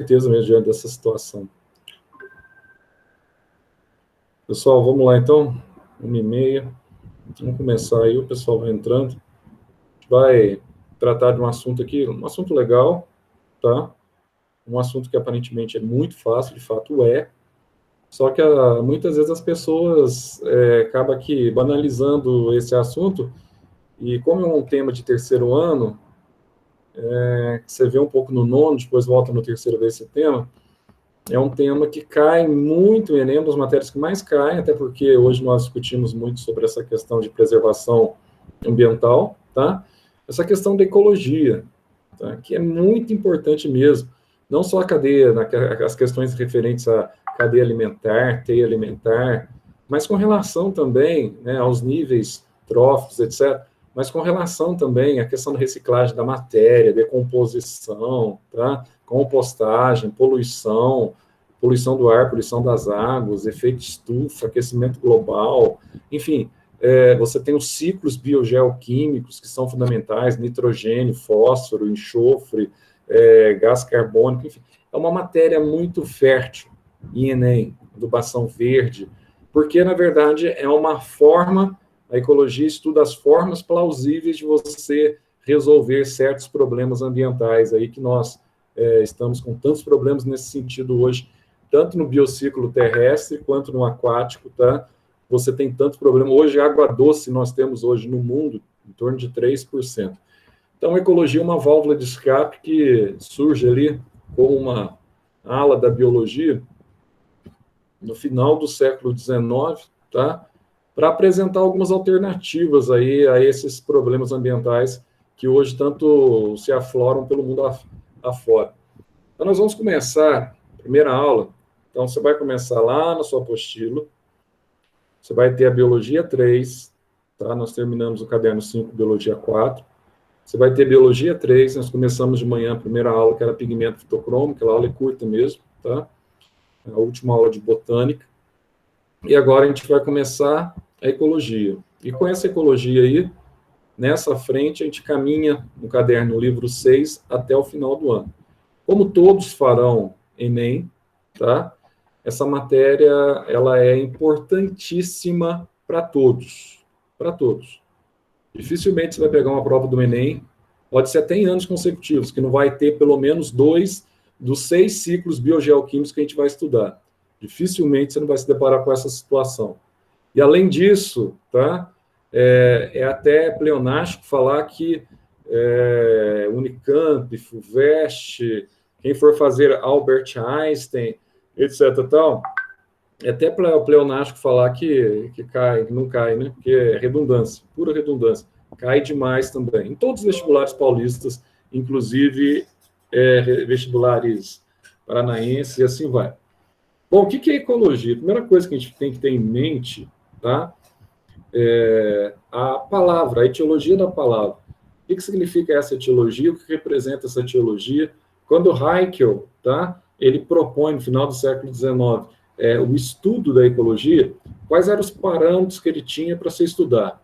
certeza mesmo diante dessa situação. Pessoal, vamos lá então, 1h30, vamos começar aí, o pessoal vai entrando. A gente vai tratar de um assunto aqui, um assunto legal, tá? Um assunto que aparentemente é muito fácil, de fato é, só que muitas vezes as pessoas acabam aqui banalizando esse assunto, e como é um tema de terceiro ano, você vê um pouco no nono, depois volta no terceiro ver esse tema, é um tema que cai muito em Enem, uma das matérias que mais caem, até porque hoje nós discutimos muito sobre essa questão de preservação ambiental, tá? Essa questão da ecologia, tá? Que é muito importante mesmo. Não só a cadeia, as questões referentes à cadeia alimentar, teia alimentar, mas com relação também, né, aos níveis tróficos, etc., mas com relação também à questão da reciclagem da matéria, decomposição, tá? Compostagem, poluição do ar, poluição das águas, efeito estufa, aquecimento global, enfim, você tem os ciclos biogeoquímicos que são fundamentais, nitrogênio, fósforo, enxofre, gás carbônico, enfim, é uma matéria muito fértil em Enem, adubação verde, porque, na verdade, é uma forma, a ecologia estuda as formas plausíveis de você resolver certos problemas ambientais, aí que nós estamos com tantos problemas nesse sentido hoje, tanto no biociclo terrestre quanto no aquático, tá? Você tem tanto problema. Hoje, a água doce nós temos hoje no mundo em torno de 3%. Então, a ecologia é uma válvula de escape que surge ali como uma ala da biologia no final do século XIX, tá? Para apresentar algumas alternativas aí a esses problemas ambientais que hoje tanto se afloram pelo mundo afora. Então, nós vamos começar a primeira aula. Então, você vai começar lá na sua apostila, você vai ter a Biologia 3, tá? Nós terminamos o caderno 5, Biologia 4. Você vai ter Biologia 3, nós começamos de manhã a primeira aula, que era pigmento fitocromo, aquela aula é curta mesmo, tá? A última aula de botânica. E agora a gente vai começar a ecologia. E com essa ecologia aí, nessa frente, a gente caminha no caderno livro 6 até o final do ano. Como todos farão Enem, tá? Essa matéria, ela é importantíssima para todos. Para todos. Dificilmente você vai pegar uma prova do Enem, pode ser até em anos consecutivos, que não vai ter pelo menos 2 dos 6 ciclos biogeoquímicos que a gente vai estudar. Dificilmente você não vai se deparar com essa situação. E, além disso, tá? É até pleonástico falar que Unicamp, FUVEST, quem for fazer Albert Einstein, etc. Tal, é até pleonástico falar que cai, não cai, né? Porque é redundância, pura redundância. Cai demais também. Em todos os vestibulares paulistas, inclusive vestibulares paranaenses, e assim vai. Bom, o que é ecologia? A primeira coisa que a gente tem que ter em mente, tá? A palavra, a etiologia da palavra. O que significa essa etiologia? O que representa essa etiologia? Quando Haeckel, tá? Ele propõe, no final do século XIX, o estudo da ecologia, quais eram os parâmetros que ele tinha para se estudar?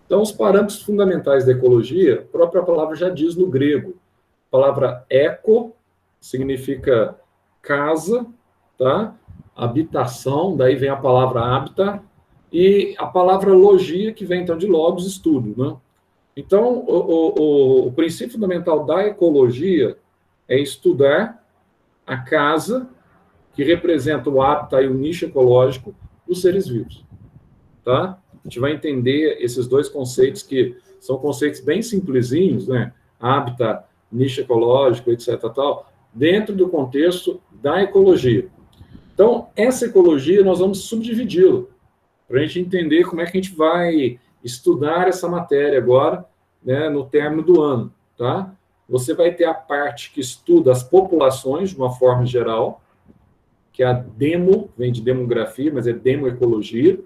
Então, os parâmetros fundamentais da ecologia, a própria palavra já diz no grego. A palavra eco significa casa, tá? Habitação, daí vem a palavra habita, e a palavra logia, que vem então de logos, estudo, né? Então, o princípio fundamental da ecologia é estudar a casa que representa o hábitat e o nicho ecológico dos seres vivos, tá? A gente vai entender esses dois conceitos, que são conceitos bem simplesinhos, né? Hábitat, nicho ecológico, etc. Tal, dentro do contexto da ecologia. Então, essa ecologia nós vamos subdividi-la, para a gente entender como é que a gente vai estudar essa matéria agora, né, no término do ano, tá? Você vai ter a parte que estuda as populações de uma forma geral, que é a demo, vem de demografia, mas é demoecologia.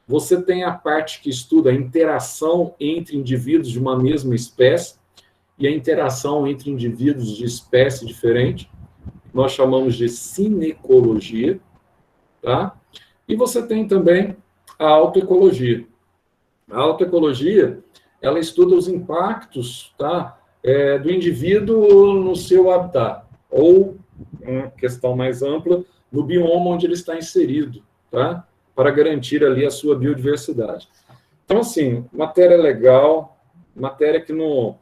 Você tem a parte que estuda a interação entre indivíduos de uma mesma espécie e a interação entre indivíduos de espécie diferente. Nós chamamos de cinecologia, tá? E você tem também a autoecologia. A autoecologia, ela estuda os impactos, tá, do indivíduo no seu habitat, ou uma questão mais ampla no bioma onde ele está inserido, tá? Para garantir ali a sua biodiversidade. Então, assim, matéria legal, matéria que não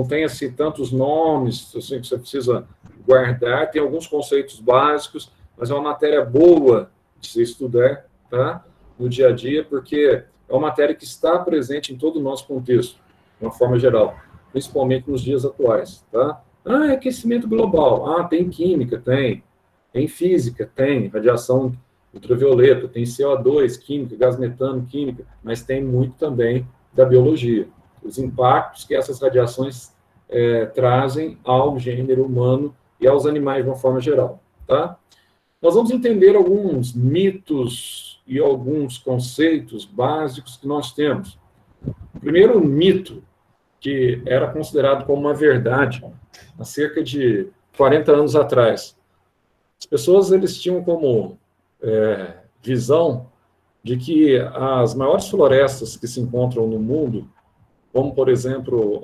tem, assim, tantos nomes, assim, que você precisa guardar, tem alguns conceitos básicos, mas é uma matéria boa de se estudar, tá? No dia a dia, porque é uma matéria que está presente em todo o nosso contexto, de uma forma geral, principalmente nos dias atuais, tá? É aquecimento global. Tem química, tem. Tem física, tem. Radiação ultravioleta, tem CO2, química, gás metano, química, mas tem muito também da biologia. Os impactos que essas radiações trazem ao gênero humano e aos animais de uma forma geral, tá? Nós vamos entender alguns mitos e alguns conceitos básicos que nós temos. O primeiro mito, que era considerado como uma verdade há cerca de 40 anos atrás. As pessoas, eles tinham como visão de que as maiores florestas que se encontram no mundo, como, por exemplo,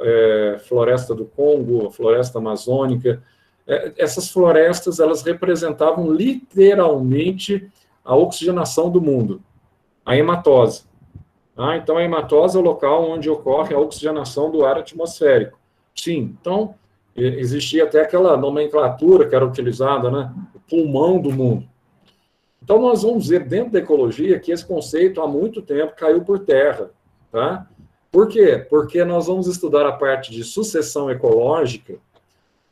floresta do Congo, floresta amazônica, essas florestas, elas representavam literalmente a oxigenação do mundo, a hematose. Então, a hematose é o local onde ocorre a oxigenação do ar atmosférico. Sim, então, existia até aquela nomenclatura que era utilizada, né? O pulmão do mundo. Então, nós vamos ver dentro da ecologia que esse conceito, há muito tempo, caiu por terra. Tá? Por quê? Porque nós vamos estudar a parte de sucessão ecológica,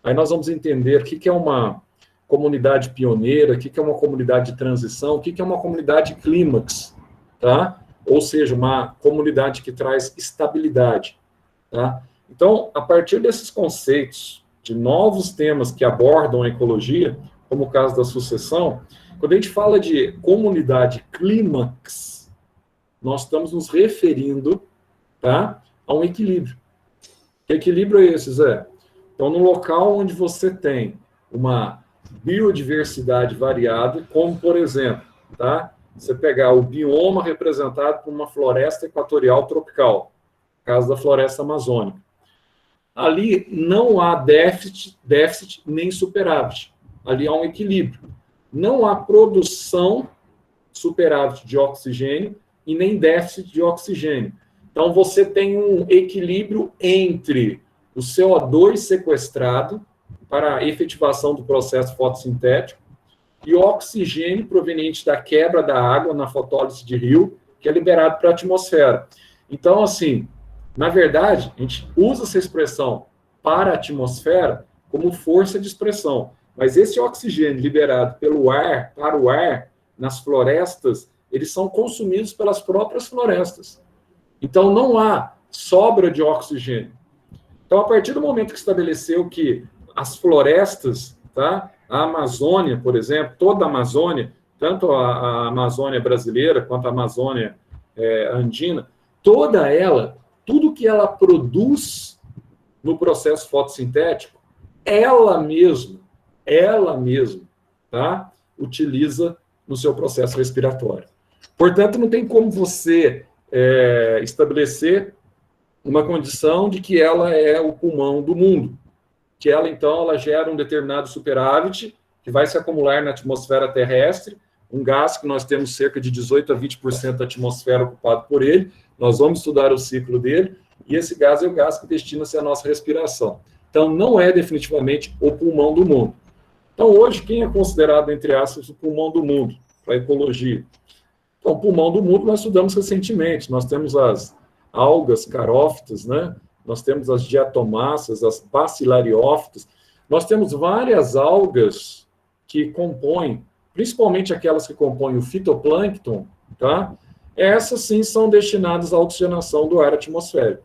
aí nós vamos entender o que é uma comunidade pioneira, o que é uma comunidade de transição, o que é uma comunidade clímax, tá? Ou seja, uma comunidade que traz estabilidade, tá? Então, a partir desses conceitos, de novos temas que abordam a ecologia, como o caso da sucessão, quando a gente fala de comunidade clímax, nós estamos nos referindo, tá, a um equilíbrio. Que equilíbrio é esse, Zé? Então, no local onde você tem uma biodiversidade variada, como, por exemplo, tá, você pegar o bioma representado por uma floresta equatorial tropical, caso da floresta amazônica. Ali não há déficit nem superávit. Ali há um equilíbrio. Não há produção superávit de oxigênio e nem déficit de oxigênio. Então, você tem um equilíbrio entre o CO2 sequestrado para a efetivação do processo fotossintético e o oxigênio proveniente da quebra da água na fotólise de rio, que é liberado para a atmosfera. Então, assim, na verdade, a gente usa essa expressão para a atmosfera como força de expressão, mas esse oxigênio liberado pelo ar, para o ar, nas florestas, eles são consumidos pelas próprias florestas. Então, não há sobra de oxigênio. Então, a partir do momento que estabeleceu que as florestas, tá, a Amazônia, por exemplo, toda a Amazônia, tanto a Amazônia brasileira quanto a Amazônia andina, toda ela, tudo que ela produz no processo fotossintético, ela mesma, tá, utiliza no seu processo respiratório. Portanto, não tem como você estabelecer uma condição de que ela é o pulmão do mundo, que ela, então, ela gera um determinado superávit que vai se acumular na atmosfera terrestre, um gás que nós temos cerca de 18% a 20% da atmosfera ocupado por ele, nós vamos estudar o ciclo dele, e esse gás é o gás que destina-se à nossa respiração. Então, não é definitivamente o pulmão do mundo. Então, hoje, quem é considerado, entre aspas, o pulmão do mundo, para a ecologia? Então, o pulmão do mundo nós estudamos recentemente, nós temos as algas carófitas, né? Nós temos as diatomáceas, as bacilariófitas, nós temos várias algas que compõem, principalmente aquelas que compõem o fitoplâncton, tá? Essas sim são destinadas à oxigenação do ar atmosférico.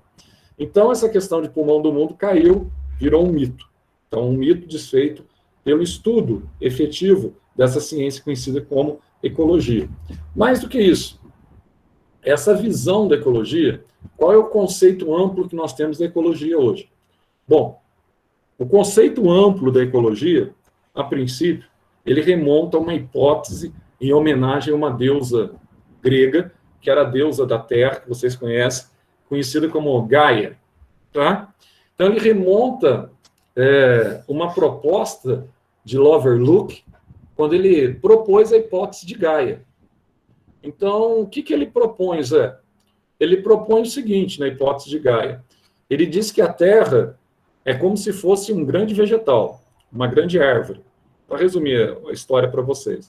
Então, essa questão de pulmão do mundo caiu, virou um mito. Então, um mito desfeito pelo estudo efetivo dessa ciência conhecida como ecologia. Mais do que isso, essa visão da ecologia, qual é o conceito amplo que nós temos da ecologia hoje? Bom, o conceito amplo da ecologia, a princípio, ele remonta a uma hipótese em homenagem a uma deusa grega, que era a deusa da terra, que vocês conhecem, conhecida como Gaia. Tá? Então, ele remonta uma proposta de Lover-Luke, quando ele propôs a hipótese de Gaia. Então, o que ele propõe, Zé? Ele propõe o seguinte, na hipótese de Gaia. Ele diz que a Terra é como se fosse um grande vegetal, uma grande árvore. Para resumir a história para vocês.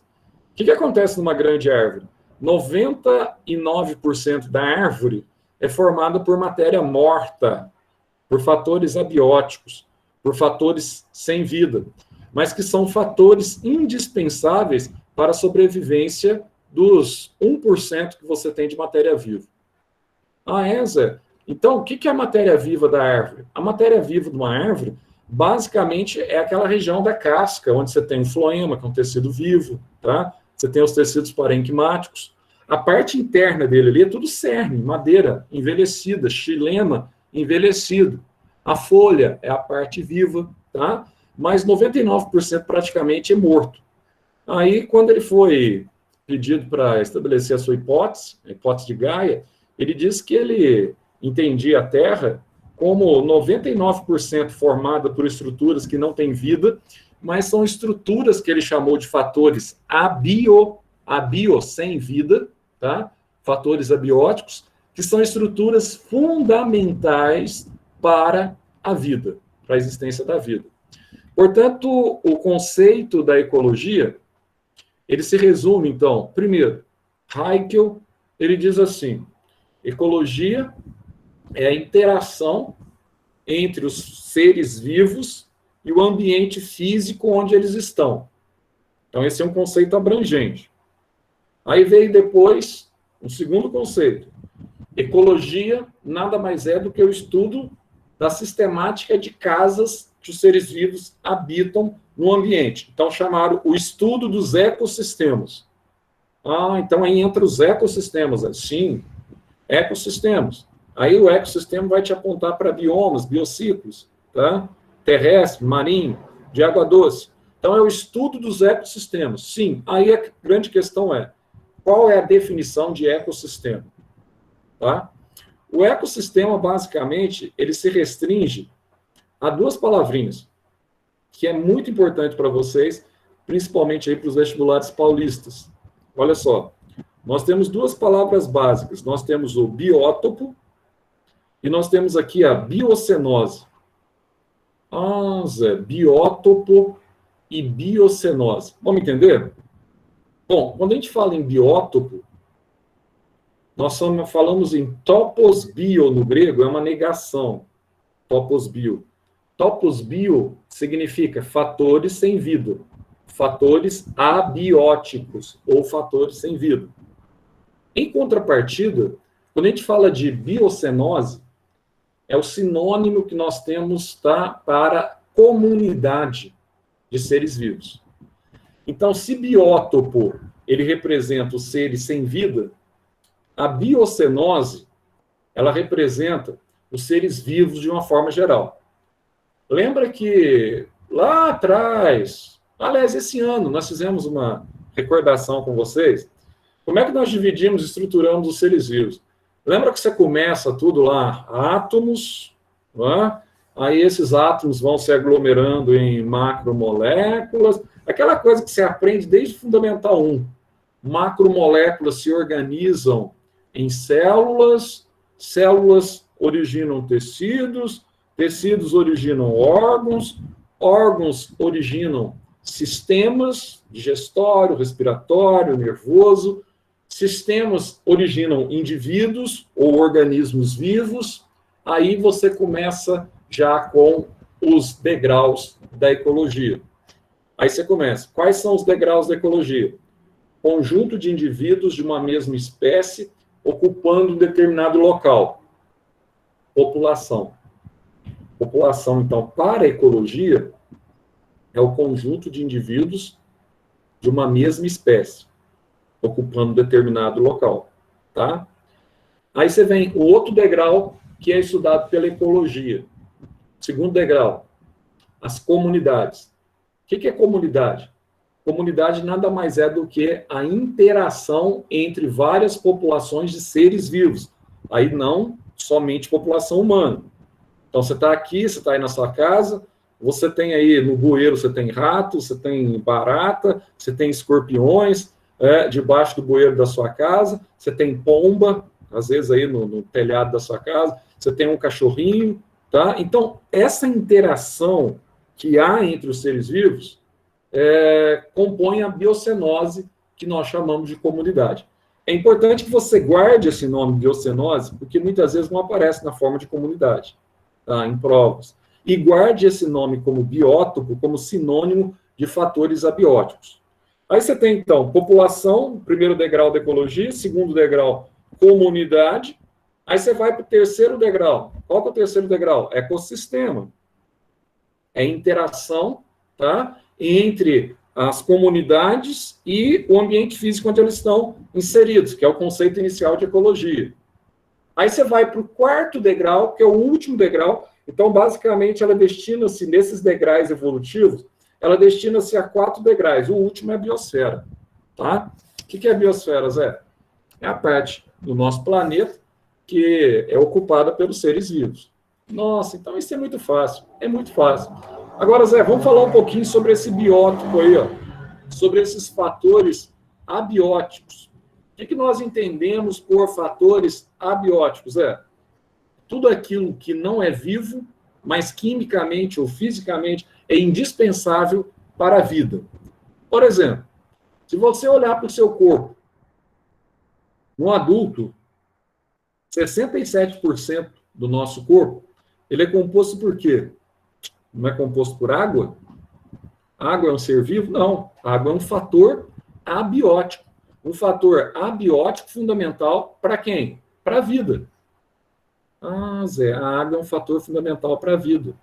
O que acontece numa grande árvore? 99% da árvore é formada por matéria morta, por fatores abióticos, por fatores sem vida, mas que são fatores indispensáveis para a sobrevivência dos 1% que você tem de matéria viva. Zé, então o que é a matéria viva da árvore? A matéria viva de uma árvore, basicamente, é aquela região da casca, onde você tem o floema, que é um tecido vivo, tá? Você tem os tecidos parenquimáticos. A parte interna dele ali é tudo cerne, madeira envelhecida, xilema envelhecido. A folha é a parte viva, tá? Mas 99% praticamente é morto. Aí, quando ele foi pedido para estabelecer a sua hipótese, a hipótese de Gaia, ele disse que ele entendia a Terra como 99% formada por estruturas que não têm vida, mas são estruturas que ele chamou de fatores abio sem vida, tá? Fatores abióticos, que são estruturas fundamentais para a vida, para a existência da vida. Portanto, o conceito da ecologia, ele se resume, então, primeiro, Haeckel, ele diz assim, ecologia é a interação entre os seres vivos e o ambiente físico onde eles estão. Então, esse é um conceito abrangente. Aí veio depois um segundo conceito. Ecologia nada mais é do que o estudo da sistemática de casas que os seres vivos habitam no ambiente. Então, chamaram o estudo dos ecossistemas. Então aí entra os ecossistemas. Sim, ecossistemas. Aí o ecossistema vai te apontar para biomas, biociclos, tá? Terrestre, marinho, de água doce. Então é o estudo dos ecossistemas. Sim, aí a grande questão é, qual é a definição de ecossistema? Tá? O ecossistema, basicamente, ele se restringe a duas palavrinhas, que é muito importante para vocês, principalmente aí para os vestibulares paulistas. Olha só, nós temos duas palavras básicas. Nós temos o biótopo e nós temos aqui a biocenose. Zé, biótopo e biocenose. Vamos entender? Bom, quando a gente fala em biótopo, nós falamos em topos bio no grego, é uma negação. Topos bio. Topos bio significa fatores sem vida, fatores abióticos ou fatores sem vida. Em contrapartida, quando a gente fala de biocenose, é o sinônimo que nós temos, tá, para comunidade de seres vivos. Então, se biótopo ele representa os seres sem vida, a biocenose ela representa os seres vivos de uma forma geral. Lembra que lá atrás, aliás, esse ano, nós fizemos uma recordação com vocês. Como é que nós dividimos e estruturamos os seres vivos? Lembra que você começa tudo lá, átomos, né? Aí esses átomos vão se aglomerando em macromoléculas, aquela coisa que você aprende desde o Fundamental 1. Macromoléculas se organizam em células, células originam tecidos, tecidos originam órgãos, órgãos originam sistemas digestório, respiratório, nervoso, sistemas originam indivíduos ou organismos vivos, aí você começa já com os degraus da ecologia. Aí você começa. Quais são os degraus da ecologia? Conjunto de indivíduos de uma mesma espécie ocupando um determinado local. População. População, então, para a ecologia, é o conjunto de indivíduos de uma mesma espécie, ocupando um determinado local. Tá? Aí você vem o outro degrau, que é estudado pela ecologia. Segundo degrau, as comunidades. O que é comunidade? Comunidade nada mais é do que a interação entre várias populações de seres vivos. Aí não somente população humana. Então, você está aqui, você está aí na sua casa, Você tem aí no bueiro, você tem rato, você tem barata, você tem escorpiões, debaixo do bueiro da sua casa, você tem pomba, às vezes aí no telhado da sua casa, você tem um cachorrinho, tá? Então, essa interação que há entre os seres vivos compõe a biocenose, que nós chamamos de comunidade. É importante que você guarde esse nome biocenose, porque muitas vezes não aparece na forma de comunidade, tá? Em provas. E guarde esse nome como biótopo, como sinônimo de fatores abióticos. Aí você tem, então, população, primeiro degrau da ecologia, segundo degrau, comunidade. Aí você vai para o terceiro degrau. Qual que é o terceiro degrau? Ecossistema. É interação, tá, entre as comunidades e o ambiente físico onde eles estão inseridos, que é o conceito inicial de ecologia. Aí você vai para o quarto degrau, que é o último degrau. Então, basicamente, ela destina-se, nesses degraus evolutivos, ela destina-se a 4 degraus. O último é a biosfera. Tá? O que é a biosfera, Zé? É a parte do nosso planeta que é ocupada pelos seres vivos. Nossa, então isso é muito fácil. É muito fácil. Agora, Zé, vamos falar um pouquinho sobre esse biótipo aí, ó, sobre esses fatores abióticos. O que nós entendemos por fatores abióticos? Tudo aquilo que não é vivo, mas quimicamente ou fisicamente é indispensável para a vida. Por exemplo, se você olhar para o seu corpo, no adulto, 67% do nosso corpo, ele é composto por quê? Não é composto por água? A água é um ser vivo? Não. A água é um fator abiótico. Um fator abiótico fundamental para quem? Para a vida. Ah, Zé, a água é um fator fundamental para a vida.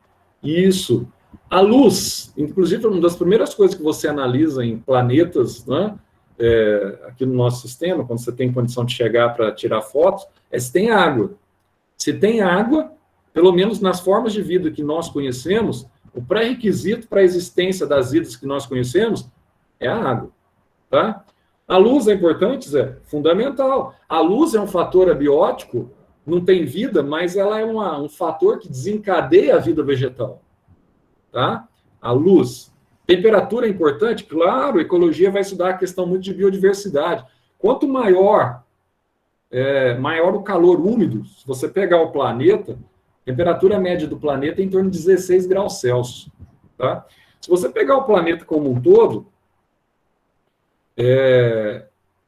Isso. A luz, inclusive, uma das primeiras coisas que você analisa em planetas, né, aqui no nosso sistema, quando você tem condição de chegar para tirar fotos, é se tem água. Se tem água, pelo menos nas formas de vida que nós conhecemos, o pré-requisito para a existência das vidas que nós conhecemos é a água. Tá? A luz é importante, Zé? Fundamental. A luz é um fator abiótico, não tem vida, mas ela é um fator que desencadeia a vida vegetal. Tá? A luz. Temperatura é importante? Claro, a ecologia vai estudar a questão muito de biodiversidade. Quanto maior o calor úmido, se você pegar o planeta, a temperatura média do planeta é em torno de 16 graus Celsius. Tá? Se você pegar o planeta como um todo,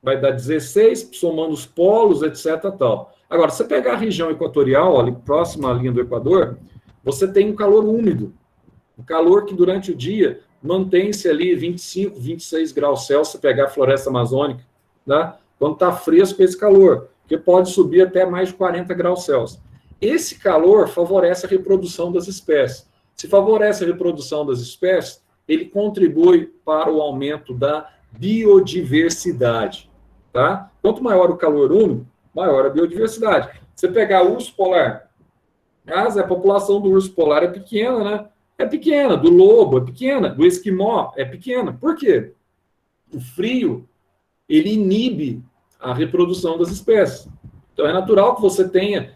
vai dar 16, somando os polos, etc. Tal. Agora, se você pegar a região equatorial, ali próxima à linha do Equador, você tem um calor úmido. Um calor que durante o dia mantém-se ali 25, 26 graus Celsius, se pegar a floresta amazônica, tá? Quando está fresco esse calor, que pode subir até mais de 40 graus Celsius. Esse calor favorece a reprodução das espécies. Se favorece a reprodução das espécies, ele contribui para o aumento da biodiversidade. Tá? Quanto maior o calor úmido, maior a biodiversidade. Você pegar o urso polar, a população do urso polar é pequena, né? É pequena, do lobo é pequena, do esquimó é pequena. Por quê? O frio, ele inibe a reprodução das espécies. Então, é natural que você tenha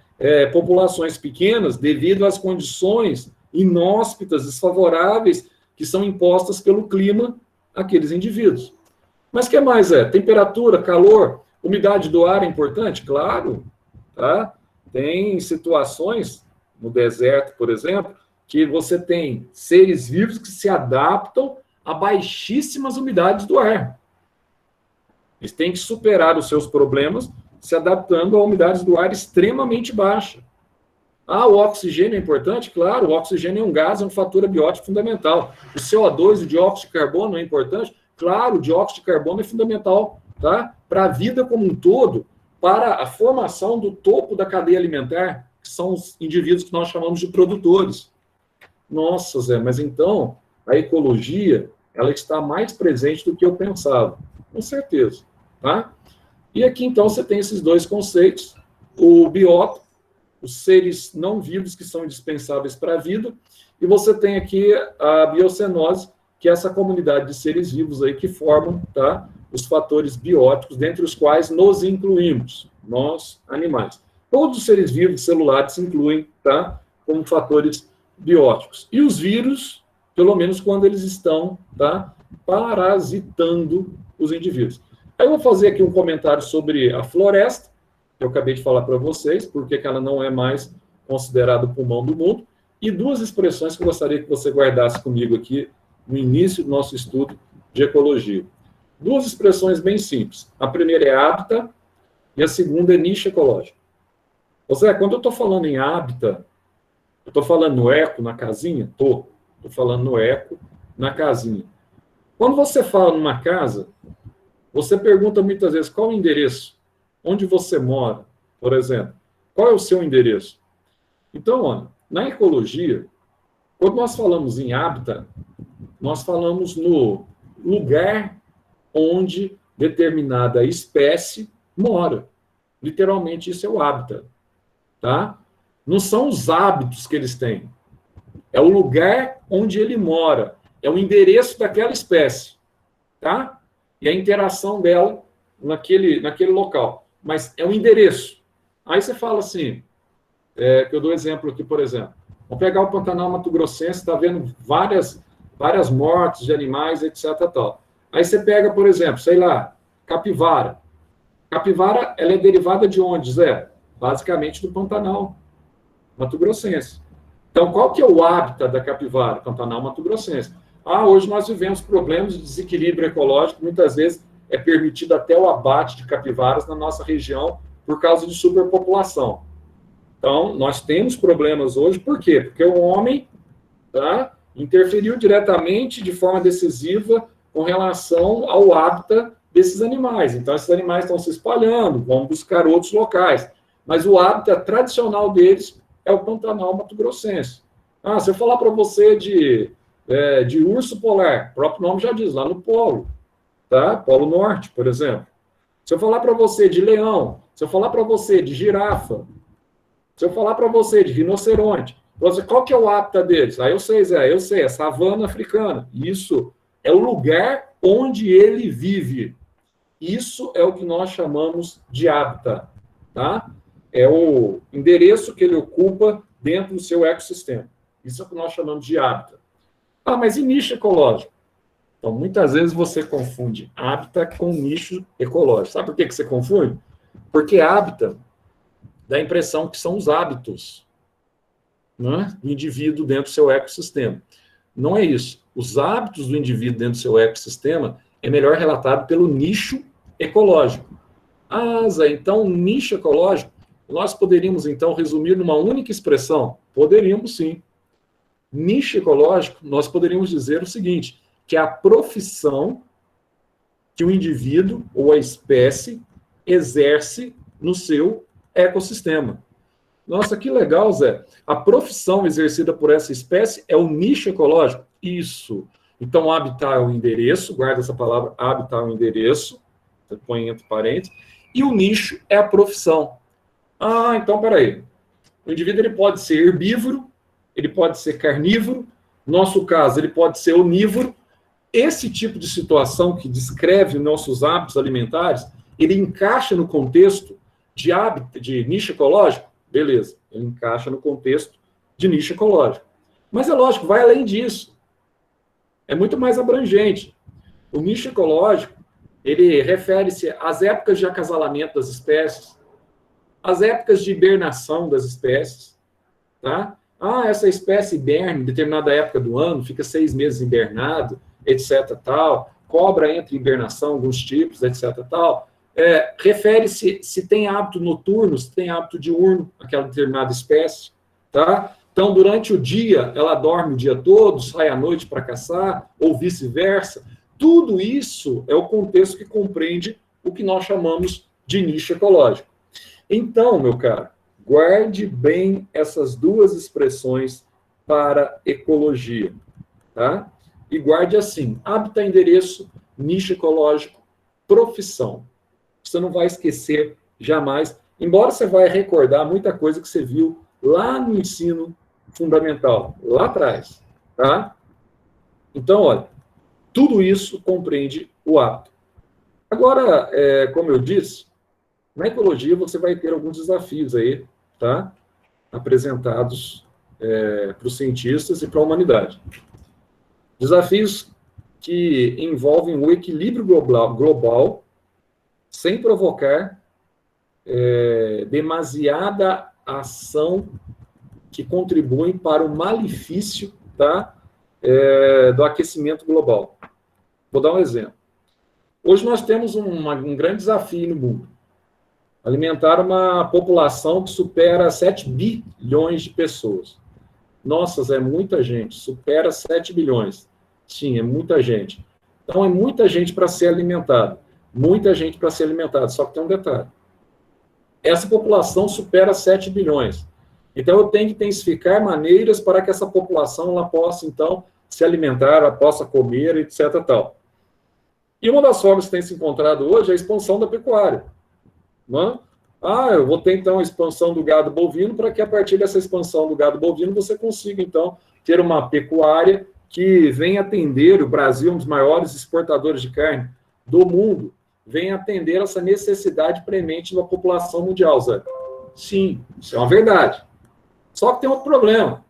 populações pequenas devido às condições inóspitas, desfavoráveis, que são impostas pelo clima àqueles indivíduos. Mas o que mais Temperatura, calor, umidade do ar é importante? Claro. Tá? Tem situações, no deserto, por exemplo, que você tem seres vivos que se adaptam a baixíssimas umidades do ar. Eles têm que superar os seus problemas se adaptando a umidades do ar extremamente baixa. O oxigênio é importante? Claro, o oxigênio é um gás, é um fator abiótico fundamental. O CO2, o dióxido de carbono é importante? Claro, o dióxido de carbono é fundamental, tá? Para a vida como um todo, para a formação do topo da cadeia alimentar, que são os indivíduos que nós chamamos de produtores. Nossa, Zé, mas então a ecologia ela está mais presente do que eu pensava. Com certeza. Tá? E aqui, então, você tem esses dois conceitos, o biótopo, os seres não vivos que são indispensáveis para a vida, e você tem aqui a biocenose, que é essa comunidade de seres vivos aí que formam, tá, os fatores bióticos, dentre os quais nos incluímos, nós, animais. Todos os seres vivos celulares se incluem, tá, como fatores bióticos. E os vírus pelo menos quando eles estão, tá, parasitando os indivíduos. Aí eu vou fazer aqui um comentário sobre a floresta, que eu acabei de falar para vocês, porque ela não é mais considerada o pulmão do mundo, e duas expressões que eu gostaria que você guardasse comigo aqui no início do nosso estudo de ecologia. Duas expressões bem simples. A primeira é hábitat e a segunda é nicho ecológico. Ou seja, quando eu estou falando em hábitat, eu estou falando no eco, na casinha? Estou falando no eco, na casinha. Quando você fala numa casa, você pergunta muitas vezes qual o endereço, onde você mora, por exemplo. Qual é o seu endereço? Então, olha, na ecologia, quando nós falamos em hábitat, nós falamos no lugar onde determinada espécie mora. Literalmente, isso é o hábitat. Tá? Não são os hábitos que eles têm. É o lugar onde ele mora. É o endereço daquela espécie. Tá? E a interação dela naquele local. Mas é o endereço. Aí você fala assim, que eu dou exemplo aqui, por exemplo. Vamos pegar o Pantanal Mato Grossense, está vendo várias mortes de animais, etc. Tal. Aí você pega, por exemplo, sei lá, capivara. Capivara, ela é derivada de onde, Zé? Basicamente do Pantanal Mato Grossense. Então, qual que é o hábitat da capivara? Pantanal Mato Grossense. Hoje nós vivemos problemas de desequilíbrio ecológico, muitas vezes é permitido até o abate de capivaras na nossa região por causa de superpopulação. Então, nós temos problemas hoje, por quê? Porque o homem, tá, interferiu diretamente, de forma decisiva, com relação ao hábitat desses animais. Então, esses animais estão se espalhando, vão buscar outros locais. Mas o hábitat tradicional deles é o Pantanal Mato Grossense. Se eu falar para você de urso polar, o próprio nome já diz, lá no polo, tá? Polo Norte, por exemplo. Se eu falar para você de leão, se eu falar para você de girafa, se eu falar para você de rinoceronte, qual que é o hábitat deles? Eu sei, Zé, eu sei, é savana africana. Isso é o lugar onde ele vive. Isso é o que nós chamamos de hábitat, tá? É o endereço que ele ocupa dentro do seu ecossistema. Isso é o que nós chamamos de hábitat. Mas e nicho ecológico? Então, muitas vezes você confunde hábitat com nicho ecológico. Sabe por que você confunde? Porque hábitat dá a impressão que são os hábitos, né, do indivíduo dentro do seu ecossistema. Não é isso. Os hábitos do indivíduo dentro do seu ecossistema é melhor relatado pelo nicho ecológico. Zé, então, nicho ecológico, nós poderíamos, então, resumir numa única expressão? Poderíamos, sim. Nicho ecológico, nós poderíamos dizer o seguinte, que é a profissão que o indivíduo ou a espécie exerce no seu ecossistema. Nossa, que legal, Zé. A profissão exercida por essa espécie é o nicho ecológico? Isso. Então, habitat é o endereço, guarda essa palavra, habitat é o endereço, você põe entre parênteses, e o nicho é a profissão. Então, peraí. O indivíduo ele pode ser herbívoro, ele pode ser carnívoro, no nosso caso, ele pode ser onívoro. Esse tipo de situação que descreve nossos hábitos alimentares, ele encaixa no contexto de hábito, de nicho ecológico? Beleza, ele encaixa no contexto de nicho ecológico. Mas é lógico, vai além disso. É muito mais abrangente. O nicho ecológico, ele refere-se às épocas de acasalamento das espécies, às épocas de hibernação das espécies, tá? Essa espécie hiberna em determinada época do ano, fica 6 meses hibernado, etc, tal, cobra entra em hibernação, alguns tipos, etc, tal. Refere-se se tem hábito noturno, se tem hábito diurno, aquela determinada espécie, tá? Então, durante o dia, ela dorme o dia todo, sai à noite para caçar, ou vice-versa. Tudo isso é o contexto que compreende o que nós chamamos de nicho ecológico. Então, meu caro, guarde bem essas duas expressões para ecologia, tá? E guarde assim, hábitat, endereço, nicho ecológico, profissão. Você não vai esquecer jamais, embora você vai recordar muita coisa que você viu lá no ensino fundamental, lá atrás, tá? Então, olha, tudo isso compreende o hábito. Agora, como eu disse, na ecologia você vai ter alguns desafios aí, tá? Apresentados para os cientistas e para a humanidade. Desafios que envolvem o equilíbrio global sem provocar demasiada ação que contribui para o malefício, tá, do aquecimento global. Vou dar um exemplo. Hoje nós temos um grande desafio no mundo. Alimentar uma população que supera 7 bilhões de pessoas. Nossa, é muita gente, supera 7 bilhões. Sim, é muita gente. Então, é muita gente para ser alimentada. Muita gente para ser alimentada. Só que tem um detalhe. Essa população supera 7 bilhões. Então, eu tenho que intensificar maneiras para que essa população ela possa, então, se alimentar, ela possa comer, etc. Tal. E uma das formas que tem se encontrado hoje é a expansão da pecuária. Não é? Eu vou ter, então, a expansão do gado bovino para que, a partir dessa expansão do gado bovino, você consiga, então, ter uma pecuária que venha atender, o Brasil, um dos maiores exportadores de carne do mundo, venha atender essa necessidade premente da população mundial, Zé. Sim, isso é uma verdade. Só que tem outro problema.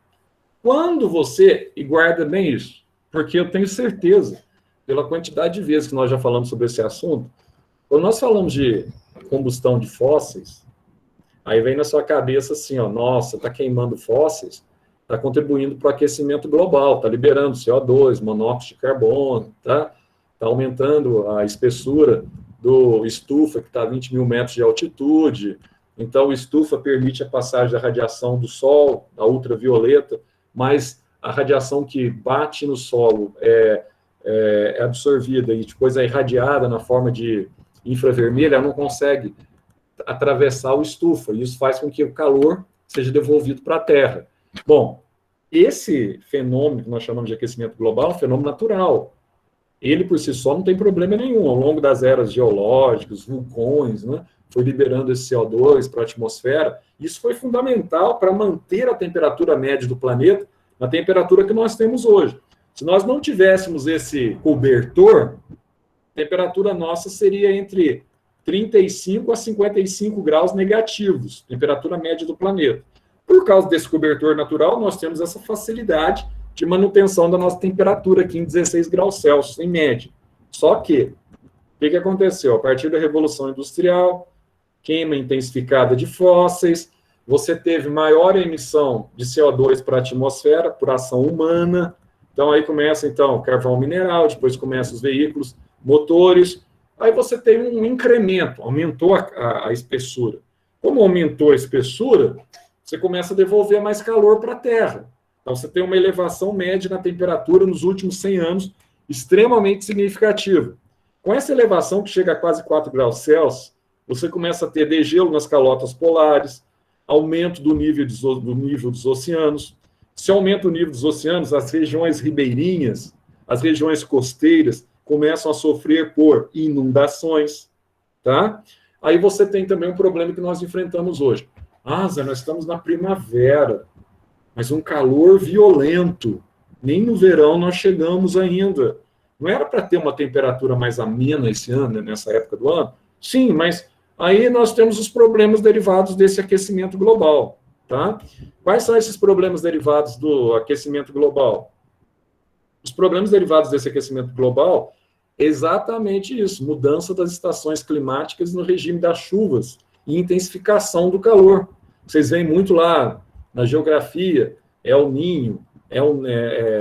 Quando você, e guarda bem isso, porque eu tenho certeza, pela quantidade de vezes que nós já falamos sobre esse assunto, quando nós falamos de combustão de fósseis, aí vem na sua cabeça assim, ó, nossa, está queimando fósseis, está contribuindo para o aquecimento global, está liberando CO2, monóxido de carbono, tá aumentando a espessura do estufa, que está a 20 mil metros de altitude. Então, o estufa permite a passagem da radiação do sol, da ultravioleta, mas a radiação que bate no solo é absorvida e depois é irradiada na forma de infravermelho, ela não consegue atravessar o estufa, e isso faz com que o calor seja devolvido para a Terra. Bom, esse fenômeno que nós chamamos de aquecimento global é um fenômeno natural. Ele, por si só, não tem problema nenhum. Ao longo das eras geológicas, vulcões, né, foi liberando esse CO2 para a atmosfera. Isso foi fundamental para manter a temperatura média do planeta na temperatura que nós temos hoje. Se nós não tivéssemos esse cobertor, a temperatura nossa seria entre 35 a 55 graus negativos, temperatura média do planeta. Por causa desse cobertor natural, nós temos essa facilidade de manutenção da nossa temperatura aqui em 16 graus Celsius, em média. Só que, o que aconteceu? A partir da Revolução Industrial, queima intensificada de fósseis, você teve maior emissão de CO2 para a atmosfera por ação humana. Então, aí começa, então, carvão mineral, depois começam os veículos, motores. Aí você tem um incremento, aumentou a espessura. Como aumentou a espessura, você começa a devolver mais calor para a Terra. Então, você tem uma elevação média na temperatura nos últimos 100 anos, extremamente significativa. Com essa elevação, que chega a quase 4 graus Celsius, você começa a ter degelo nas calotas polares, aumento do nível dos oceanos. Se aumenta o nível dos oceanos, as regiões ribeirinhas, as regiões costeiras, começam a sofrer por inundações, tá? Aí você tem também um problema que nós enfrentamos hoje. Zé, nós estamos na primavera, mas um calor violento. Nem no verão nós chegamos ainda. Não era para ter uma temperatura mais amena esse ano, né, nessa época do ano? Sim, mas aí nós temos os problemas derivados desse aquecimento global, tá? Quais são esses problemas derivados do aquecimento global? Os problemas derivados desse aquecimento global é exatamente isso, mudança das estações climáticas no regime das chuvas e intensificação do calor. Vocês veem muito lá na geografia, El Niño,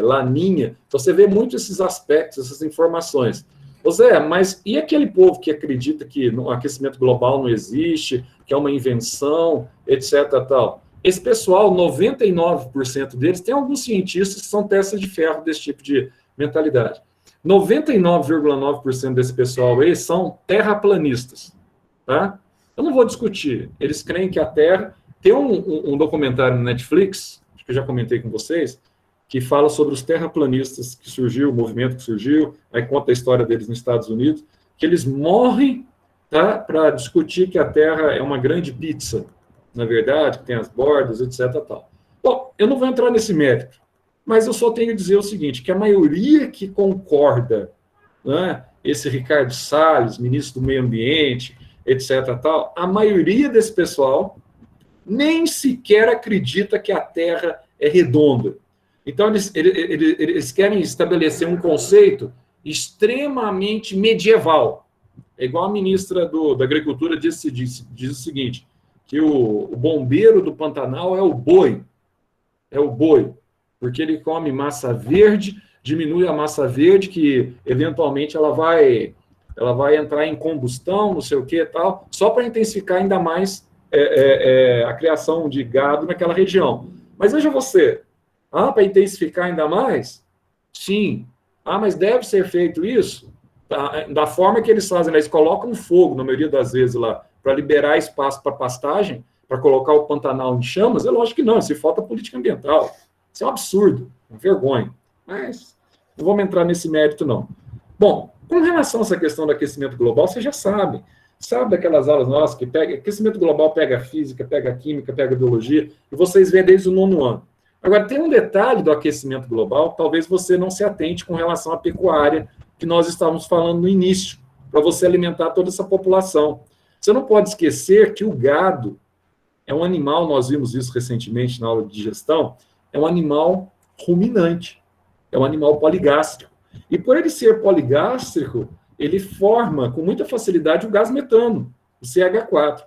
Laninha. Então, você vê muito esses aspectos, essas informações. Zé, mas e aquele povo que acredita que o aquecimento global não existe, que é uma invenção, etc. Tal? Esse pessoal, 99% deles, tem alguns cientistas que são testas de ferro desse tipo de mentalidade. 99,9% desse pessoal aí são terraplanistas, tá? Eu não vou discutir. Eles creem que a Terra... Tem um documentário no Netflix, acho que eu já comentei com vocês, que fala sobre os terraplanistas que surgiu, o movimento que surgiu, aí conta a história deles nos Estados Unidos, que eles morrem, tá, para discutir que a Terra é uma grande pizza, na verdade, que tem as bordas, etc. Tal. Bom, eu não vou entrar nesse mérito, mas eu só tenho que dizer o seguinte, que a maioria que concorda, né, esse Ricardo Salles, ministro do Meio Ambiente, etc. Tal, a maioria desse pessoal nem sequer acredita que a Terra é redonda. Então, eles querem estabelecer um conceito extremamente medieval. É igual a ministra da Agricultura diz o seguinte, que o bombeiro do Pantanal é o boi, porque ele come massa verde, diminui a massa verde, que eventualmente ela vai entrar em combustão, não sei o que e tal, só para intensificar ainda mais a criação de gado naquela região. Mas veja você, para intensificar ainda mais? Sim. Mas deve ser feito isso? Da forma que eles fazem, eles colocam fogo, na maioria das vezes, lá, para liberar espaço para pastagem, para colocar o Pantanal em chamas? É lógico que não, se falta política ambiental. Isso é um absurdo, uma vergonha. Mas não vamos entrar nesse mérito, não. Bom, com relação a essa questão do aquecimento global, vocês já sabem. Sabe daquelas aulas nossas que pega aquecimento global, pega física, pega química, pega biologia, e vocês veem desde o 9º ano. Agora, tem um detalhe do aquecimento global, talvez você não se atente com relação à pecuária, que nós estávamos falando no início, para você alimentar toda essa população. Você não pode esquecer que o gado é um animal, nós vimos isso recentemente na aula de digestão, é um animal ruminante, é um animal poligástrico. E por ele ser poligástrico, ele forma com muita facilidade o gás metano, o CH4.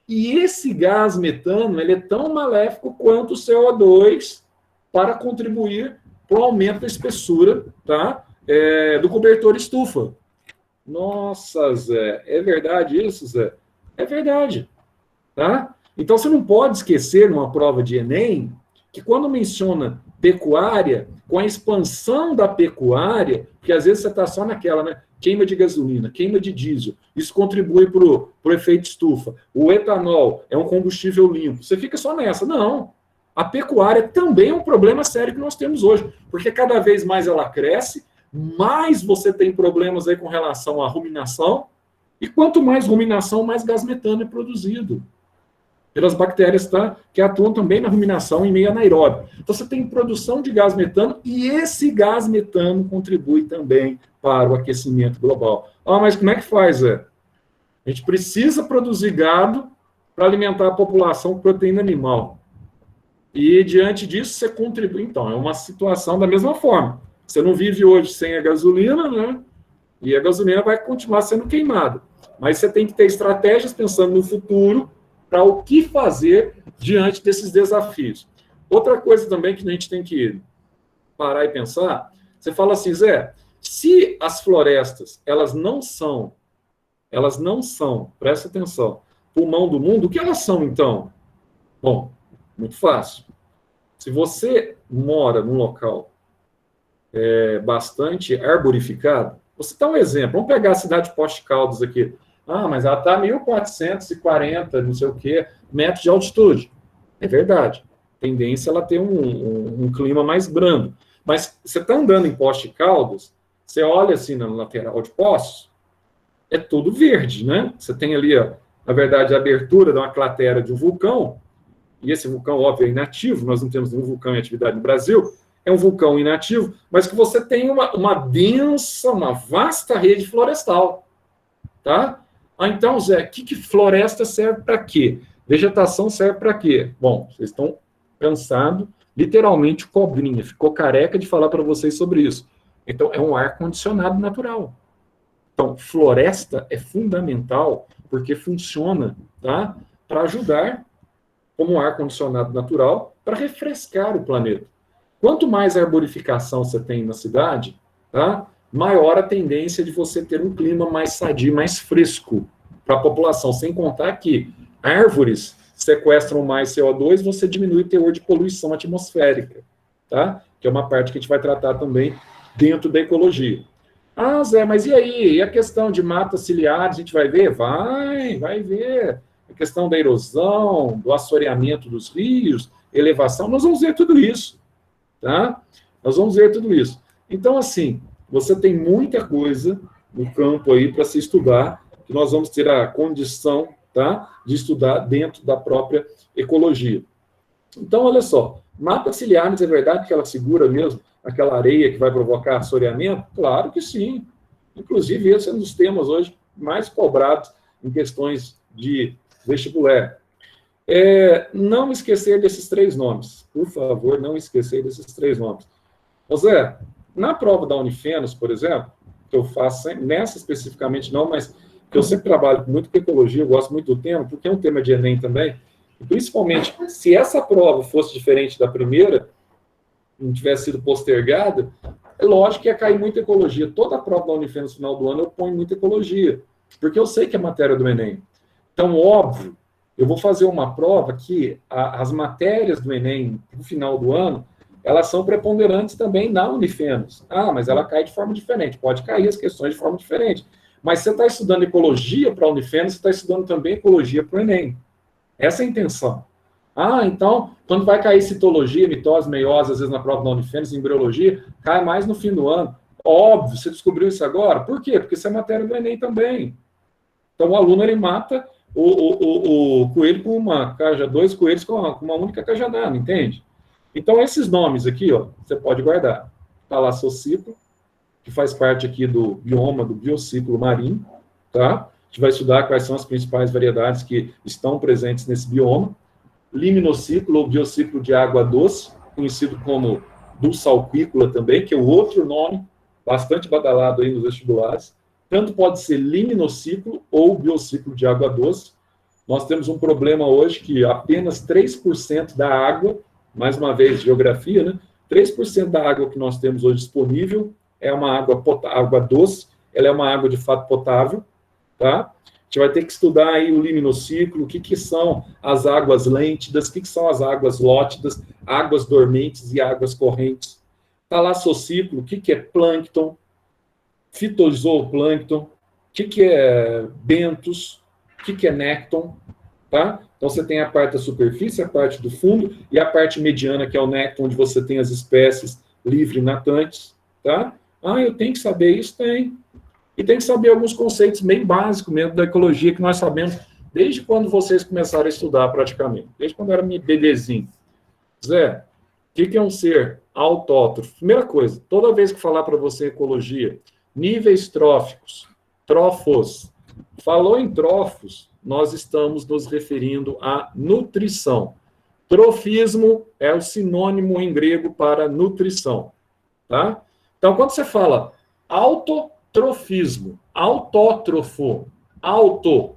E esse gás metano, ele é tão maléfico quanto o CO2 para contribuir para o aumento da espessura, tá? Do cobertor estufa. Nossa, Zé, é verdade isso, Zé? É verdade, tá? Então, você não pode esquecer, numa prova de Enem, que quando menciona pecuária, com a expansão da pecuária, porque às vezes você está só naquela, né? Queima de gasolina, queima de diesel, isso contribui para o efeito estufa. O etanol é um combustível limpo. Você fica só nessa. Não. A pecuária também é um problema sério que nós temos hoje, porque cada vez mais ela cresce, mais você tem problemas aí com relação à ruminação, e quanto mais ruminação, mais gás metano é produzido pelas bactérias, tá? Que atuam também na ruminação em meio anaeróbio. Então, você tem produção de gás metano, e esse gás metano contribui também para o aquecimento global. Mas como é que faz, Zé? A gente precisa produzir gado para alimentar a população com proteína animal. E, diante disso, você contribui. Então, é uma situação da mesma forma. Você não vive hoje sem a gasolina, né? E a gasolina vai continuar sendo queimada. Mas você tem que ter estratégias pensando no futuro para o que fazer diante desses desafios. Outra coisa também que a gente tem que parar e pensar, você fala assim, Zé, se as florestas, elas não são, presta atenção, pulmão do mundo, o que elas são, então? Bom, muito fácil. Se você mora num local bastante arborificado, você dá um exemplo, vamos pegar a cidade de Poste Caldas aqui. Mas ela está a 1.440, não sei o quê, metros de altitude. É verdade. Tendência ela ter um clima mais brando. Mas você está andando em Poste Caldas, você olha assim na lateral de Poços, é tudo verde, né? Você tem ali, na verdade, a abertura de uma cratera de um vulcão, e esse vulcão, óbvio, é inativo, nós não temos nenhum vulcão em atividade no Brasil, é um vulcão inativo, mas que você tem uma densa, uma vasta rede florestal, tá? Então, Zé, que floresta serve para quê? Vegetação serve para quê? Bom, vocês estão cansados, literalmente cobrinha, ficou careca de falar para vocês sobre isso. Então, é um ar-condicionado natural. Então, floresta é fundamental porque funciona, tá? Para ajudar como um ar-condicionado natural para refrescar o planeta. Quanto mais arborificação você tem na cidade, tá? Maior a tendência de você ter um clima mais sadio, mais fresco para a população. Sem contar que árvores sequestram mais CO2, você diminui o teor de poluição atmosférica, tá? Que é uma parte que a gente vai tratar também dentro da ecologia. Zé, mas e aí? E a questão de matas ciliares, a gente vai ver? Vai ver. A questão da erosão, do assoreamento dos rios, elevação, nós vamos ver tudo isso, tá? Nós vamos ver tudo isso. Então, assim, você tem muita coisa no campo aí para se estudar, que nós vamos ter a condição, tá, de estudar dentro da própria ecologia. Então, olha só, matas ciliares, é verdade que ela segura mesmo aquela areia que vai provocar assoreamento? Claro que sim. Inclusive, esse é um dos temas hoje mais cobrados em questões de vestibular. Não esquecer desses 3 nomes. Por favor, não esquecer desses 3 nomes. Ô Zé, na prova da Unifenas, por exemplo, que eu faço, nessa especificamente não, mas que eu sempre trabalho muito com ecologia, eu gosto muito do tema, porque é um tema de Enem também, e principalmente, se essa prova fosse diferente da primeira, não tivesse sido postergada, é lógico que ia cair muita ecologia. Toda a prova da Unifenas no final do ano eu ponho muita ecologia, porque eu sei que é matéria do Enem. Então, óbvio, eu vou fazer uma prova que as matérias do Enem no final do ano, elas são preponderantes também na Unifenas. Ah, mas ela cai de forma diferente. Pode cair as questões de forma diferente. Mas você está estudando ecologia para a Unifenas, você está estudando também ecologia para o Enem. Essa é a intenção. Ah, então, quando vai cair citologia, mitose, meiose, às vezes na prova da Unifenas, embriologia, cai mais no fim do ano. Óbvio, você descobriu isso agora? Por quê? Porque isso é matéria do Enem também. Então, o aluno, ele mata o coelho com uma caja, dois coelhos com uma única cajadada, entende? Então, esses nomes aqui, ó, você pode guardar. Thalassociclo, que faz parte aqui do bioma, do biociclo marinho, tá? A gente vai estudar quais são as principais variedades que estão presentes nesse bioma. Liminociclo, ou biociclo de água doce, conhecido como dulsalquícola também, que é o outro nome bastante badalado aí nos vestibulares. Tanto pode ser liminociclo ou biociclo de água doce. Nós temos um problema hoje que apenas 3% da água, mais uma vez, geografia, né? 3% da água que nós temos hoje disponível é uma água doce, ela é uma água de fato potável, tá? A gente vai ter que estudar aí o liminociclo, o que são as águas lêntidas, o que são as águas lótidas, águas dormentes e águas correntes. Thalassociclo, o que é plâncton, fitozooplâncton, o que é bentos, o que é nécton, tá? Então você tem a parte da superfície, a parte do fundo, e a parte mediana, que é o nécton, onde você tem as espécies livre natantes, tá? Ah, eu tenho que saber isso? Tem. E tem que saber alguns conceitos bem básicos mesmo da ecologia que nós sabemos desde quando vocês começaram a estudar praticamente, desde quando era bebezinho. Zé, o que é um ser autótrofo? Primeira coisa, toda vez que falar para você ecologia, níveis tróficos, trófos, falou em trófos, nós estamos nos referindo à nutrição. Trofismo é o sinônimo em grego para nutrição, tá? Então, quando você fala autotrofismo, autótrofo, auto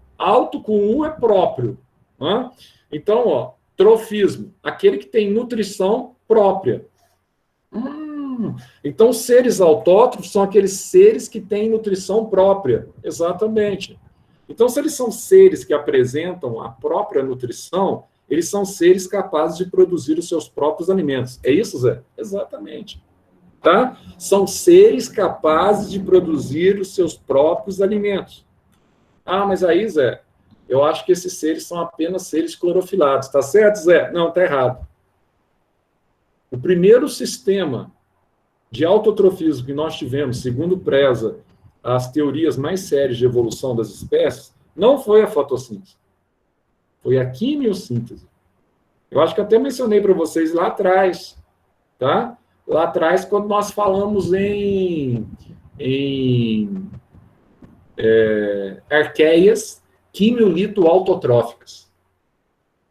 com U é próprio. Né? Então, ó, trofismo, aquele que tem nutrição própria. Então, seres autótrofos são aqueles seres que têm nutrição própria. Exatamente. Então, se eles são seres que apresentam a própria nutrição, eles são seres capazes de produzir os seus próprios alimentos. É isso, Zé? Exatamente. Tá? São seres capazes de produzir os seus próprios alimentos. Ah, mas aí, Zé, eu acho que esses seres são apenas seres clorofilados. Tá certo, Zé? Não, tá errado. O primeiro sistema de autotrofismo que nós tivemos, segundo preza as teorias mais sérias de evolução das espécies, não foi a fotossíntese. Foi a quimiossíntese. Eu acho que até mencionei para vocês lá atrás, tá? Lá atrás, quando nós falamos em arqueias quimiolito-autotróficas.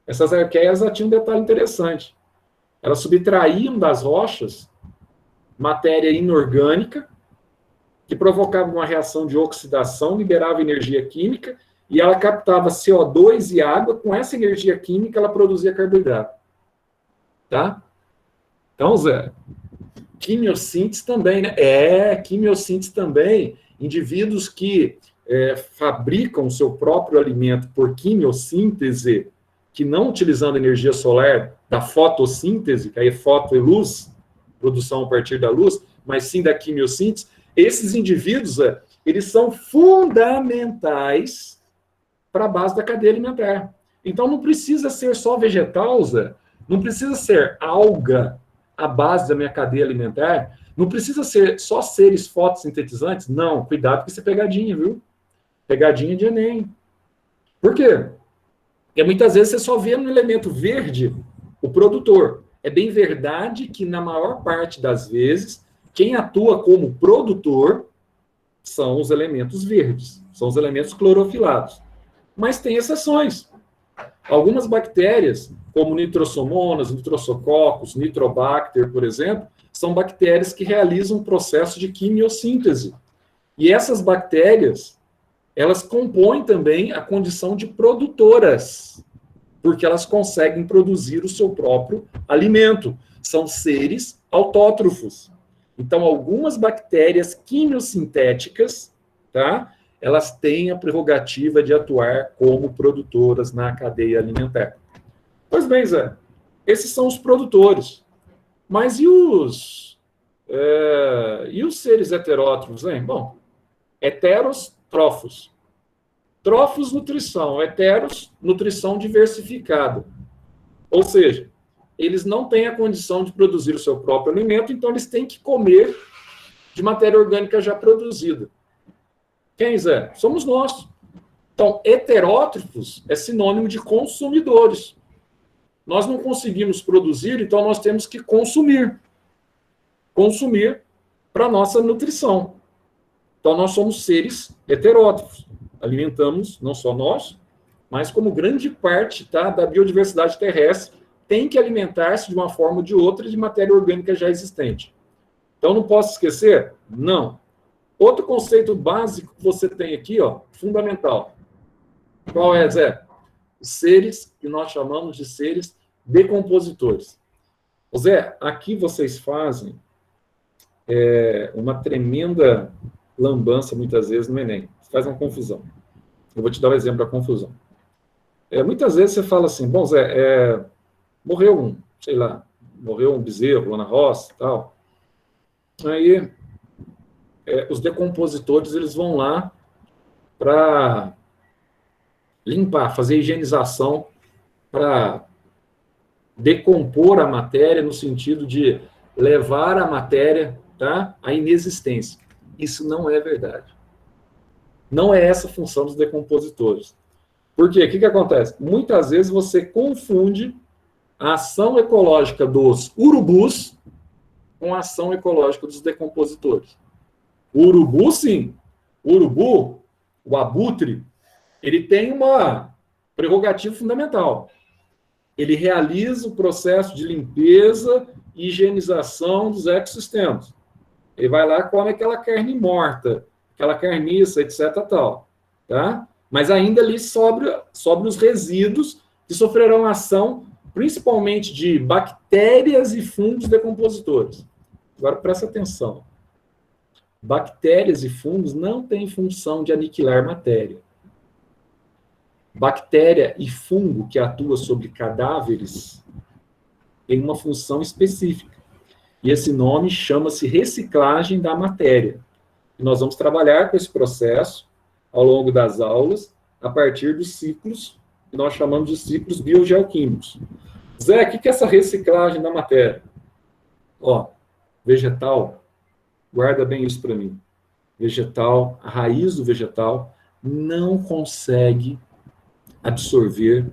Essas arqueias tinham um detalhe interessante. Elas subtraíam das rochas matéria inorgânica, que provocava uma reação de oxidação, liberava energia química, e ela captava CO2 e água, com essa energia química ela produzia carboidrato. Tá? Então, Zé, quimiossíntese também, né? Quimiossíntese também. Indivíduos que fabricam o seu próprio alimento por quimiossíntese, que não utilizando energia solar da fotossíntese, que aí é foto e luz, produção a partir da luz, mas sim da quimiossíntese, esses indivíduos, eles são fundamentais para a base da cadeia alimentar. Então, não precisa ser só vegetal, Zé, não precisa ser alga a base da minha cadeia alimentar, não precisa ser só seres fotossintetizantes, não, cuidado com essa pegadinha, viu? Pegadinha de Enem. Por quê? Porque muitas vezes você só vê no elemento verde o produtor. É bem verdade que, na maior parte das vezes, quem atua como produtor são os elementos verdes, são os elementos clorofilados. Mas tem exceções. Algumas bactérias, como nitrosomonas, nitrosococcus, nitrobacter, por exemplo, são bactérias que realizam um processo de quimiossíntese. E essas bactérias, elas compõem também a condição de produtoras, porque elas conseguem produzir o seu próprio alimento. São seres autótrofos. Então, algumas bactérias quimiosintéticas, tá? Elas têm a prerrogativa de atuar como produtoras na cadeia alimentar. Pois bem, Zé, esses são os produtores. Mas e os seres heterótrofos, hein? Bom, heteros, trófos. Trófos, nutrição. Heteros, nutrição diversificada. Ou seja, eles não têm a condição de produzir o seu próprio alimento, então eles têm que comer de matéria orgânica já produzida. Quem, Zé? Somos nós. Então, heterótrofos é sinônimo de consumidores. Nós não conseguimos produzir, então nós temos que consumir. Consumir para a nossa nutrição. Então, nós somos seres heterótrofos. Alimentamos, não só nós, mas como grande parte, tá, da biodiversidade terrestre tem que alimentar-se de uma forma ou de outra de matéria orgânica já existente. Então, não posso esquecer? Não. Outro conceito básico que você tem aqui, ó, fundamental. Qual é, Zé? Os seres que nós chamamos de seres decompositores. Zé, aqui vocês fazem uma tremenda lambança, muitas vezes, no Enem. Faz uma confusão. Eu vou te dar um exemplo da confusão. Muitas vezes você fala assim, bom, Zé, morreu um bezerro lá na roça e tal. Aí, os decompositores, eles vão lá para limpar, fazer higienização, para decompor a matéria no sentido de levar a matéria, tá, à inexistência. Isso não é verdade. Não é essa a função dos decompositores. Por quê? O que acontece? Muitas vezes você confunde a ação ecológica dos urubus com a ação ecológica dos decompositores. O urubu, sim. O urubu, o abutre, ele tem uma prerrogativa fundamental. Ele realiza o processo de limpeza e higienização dos ecossistemas. Ele vai lá e come aquela carne morta, aquela carniça, etc. tal, tá? Mas ainda ali sobre os resíduos que sofrerão ação principalmente de bactérias e fungos decompositores. Agora, presta atenção. Bactérias e fungos não têm função de aniquilar matéria. Bactéria e fungo que atua sobre cadáveres tem uma função específica. E esse nome chama-se reciclagem da matéria. E nós vamos trabalhar com esse processo ao longo das aulas, a partir dos ciclos que nós chamamos de ciclos biogeoquímicos. Zé, o que é essa reciclagem da matéria? Ó, vegetal, guarda bem isso para mim. Vegetal, a raiz do vegetal não consegue absorver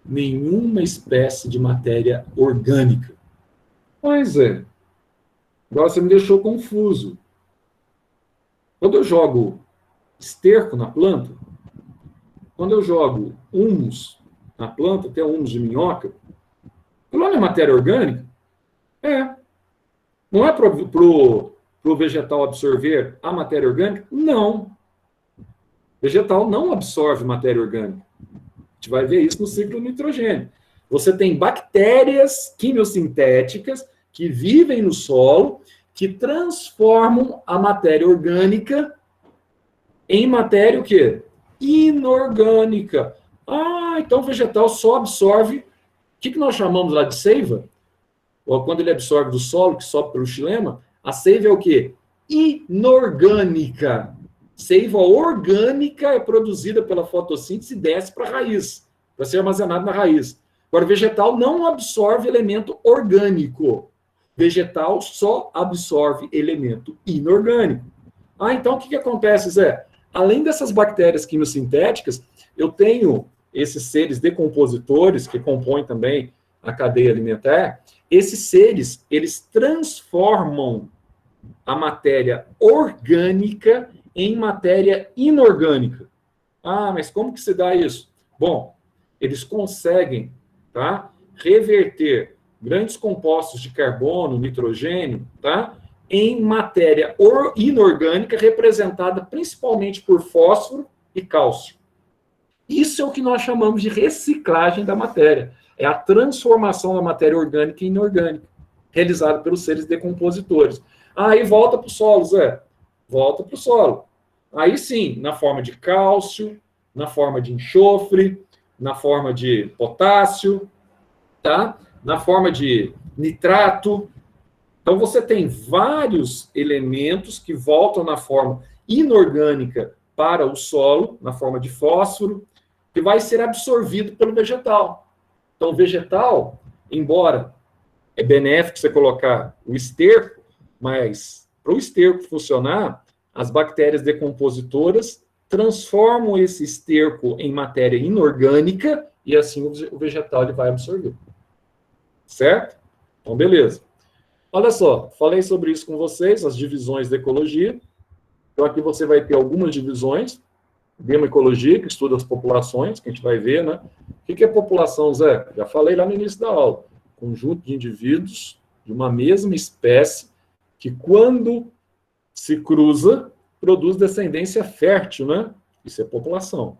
nenhuma espécie de matéria orgânica. Mas agora você me deixou confuso. Quando eu jogo esterco na planta, quando eu jogo humus na planta, até humus de minhoca, aquilo não é matéria orgânica? Não é para o vegetal absorver a matéria orgânica? Não. O vegetal não absorve matéria orgânica. A gente vai ver isso no ciclo do nitrogênio. Você tem bactérias quimiosintéticas que vivem no solo, que transformam a matéria orgânica em matéria o quê? Inorgânica. Então o vegetal só absorve, o que nós chamamos lá de seiva? Ou quando ele absorve do solo, que sobe pelo xilema, a seiva é o quê? Inorgânica. Seiva orgânica é produzida pela fotossíntese e desce para a raiz, para ser armazenado na raiz. Agora, o vegetal não absorve elemento orgânico. Vegetal só absorve elemento inorgânico. Então o que acontece, Zé? Além dessas bactérias quimiosintéticas, eu tenho esses seres decompositores, que compõem também a cadeia alimentar. Esses seres, eles transformam a matéria orgânica em matéria inorgânica. Mas como que se dá isso? Bom, eles conseguem, tá, reverter grandes compostos de carbono, nitrogênio, tá? Em matéria inorgânica, representada principalmente por fósforo e cálcio. Isso é o que nós chamamos de reciclagem da matéria. É a transformação da matéria orgânica em inorgânica, realizada pelos seres decompositores. Aí volta para o solo, Zé. Volta para o solo. Aí sim, na forma de cálcio, na forma de enxofre, na forma de potássio, tá? Na forma de nitrato. Então, você tem vários elementos que voltam na forma inorgânica para o solo, na forma de fósforo, que vai ser absorvido pelo vegetal. Então, o vegetal, embora é benéfico você colocar o esterco, mas para o esterco funcionar, as bactérias decompositoras transformam esse esterco em matéria inorgânica e assim o vegetal ele vai absorver. Certo? Então, beleza. Olha só, falei sobre isso com vocês, as divisões da ecologia. Então, aqui você vai ter algumas divisões. Bioecologia, que estuda as populações, que a gente vai ver, né? O que é população, Zé? Já falei lá no início da aula. Conjunto de indivíduos de uma mesma espécie que, quando se cruza, produz descendência fértil, né? Isso é população,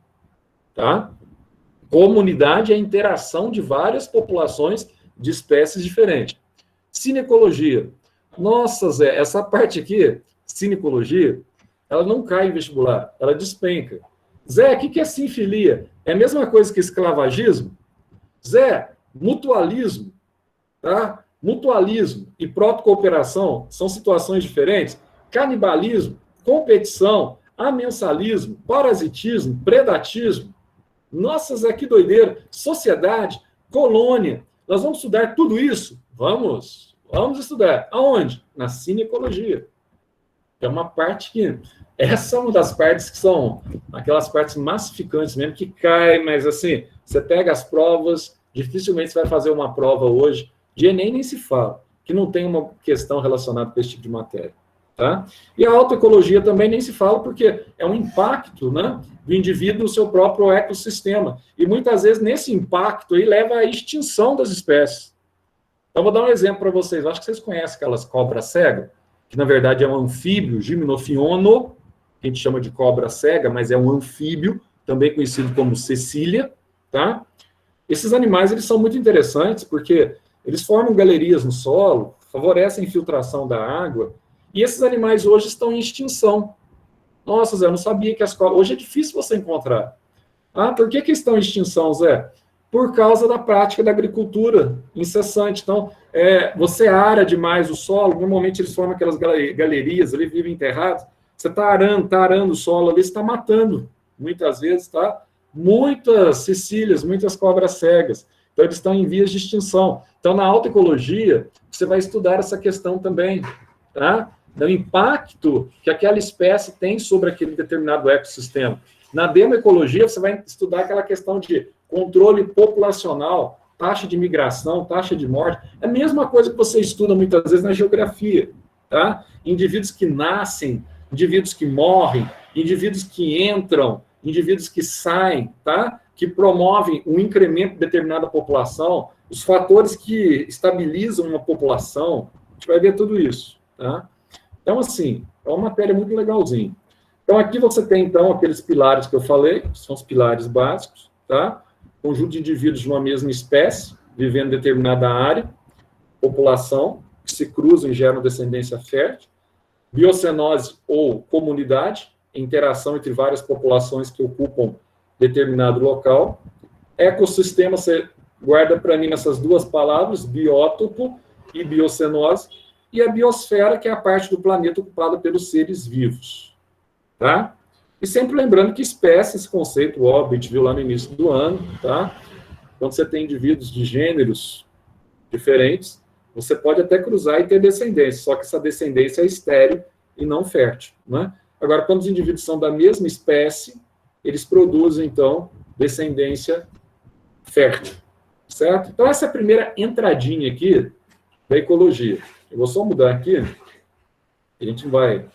tá? Comunidade é a interação de várias populações de espécies diferentes. Cinecologia. Nossa, Zé, essa parte aqui, cinecologia, ela não cai em vestibular, ela despenca. Zé, o que é sinfilia? É a mesma coisa que esclavagismo? Zé, mutualismo, tá? Mutualismo e protocooperação são situações diferentes. Canibalismo, competição, amensalismo, parasitismo, predatismo. Nossa, Zé, que doideira. Sociedade, colônia. Nós vamos estudar tudo isso? Vamos estudar. Aonde? Na cinecologia. É uma parte que... Essa é uma das partes que são aquelas partes massificantes mesmo, que cai, mas assim, você pega as provas, dificilmente você vai fazer uma prova hoje, de Enem nem se fala, que não tem uma questão relacionada com esse tipo de matéria. Tá? E a autoecologia também nem se fala, porque é um impacto, né, do indivíduo no seu próprio ecossistema. E muitas vezes, nesse impacto, aí leva à extinção das espécies. Então, vou dar um exemplo para vocês. Acho que vocês conhecem aquelas cobras cegas, que na verdade é um anfíbio, Gimnophiona, que a gente chama de cobra cega, mas é um anfíbio, também conhecido como cecília, tá? Esses animais, eles são muito interessantes, porque eles formam galerias no solo, favorecem a infiltração da água, e esses animais hoje estão em extinção. Nossa, Zé, eu não sabia que as cobras... Hoje é difícil você encontrar. Ah, por que estão em extinção, Zé? Por causa da prática da agricultura incessante. Então, você ara demais o solo, normalmente eles formam aquelas galerias, ali vivem enterrados. Você está arando o solo ali, você está matando, muitas vezes, tá? Muitas cecílias, muitas cobras cegas. Então, eles estão em vias de extinção. Então, na autoecologia, você vai estudar essa questão também, tá? Do impacto que aquela espécie tem sobre aquele determinado ecossistema. Na demoecologia, você vai estudar aquela questão de controle populacional, taxa de migração, taxa de morte. É a mesma coisa que você estuda muitas vezes na geografia, tá? Indivíduos que nascem, indivíduos que morrem, indivíduos que entram, indivíduos que saem, tá? Que promovem um incremento de determinada população, os fatores que estabilizam uma população, a gente vai ver tudo isso, tá? Então, assim, é uma matéria muito legalzinha. Então, aqui você tem, então, aqueles pilares que eu falei, que são os pilares básicos, tá? Conjunto de indivíduos de uma mesma espécie, vivendo em determinada área, população, que se cruzam e geram descendência fértil, biocenose ou comunidade, interação entre várias populações que ocupam determinado local. Ecossistema, você guarda para mim essas duas palavras, biótopo e biocenose, e a biosfera, que é a parte do planeta ocupada pelos seres vivos. Tá? E sempre lembrando que espécie, esse conceito óbvio, a gente viu lá no início do ano, tá? Quando você tem indivíduos de gêneros diferentes, você pode até cruzar e ter descendência, só que essa descendência é estéril e não fértil, né? Agora, quando os indivíduos são da mesma espécie, eles produzem, então, descendência fértil, certo? Então, essa é a primeira entradinha aqui da ecologia. Eu vou só mudar aqui, a gente vai...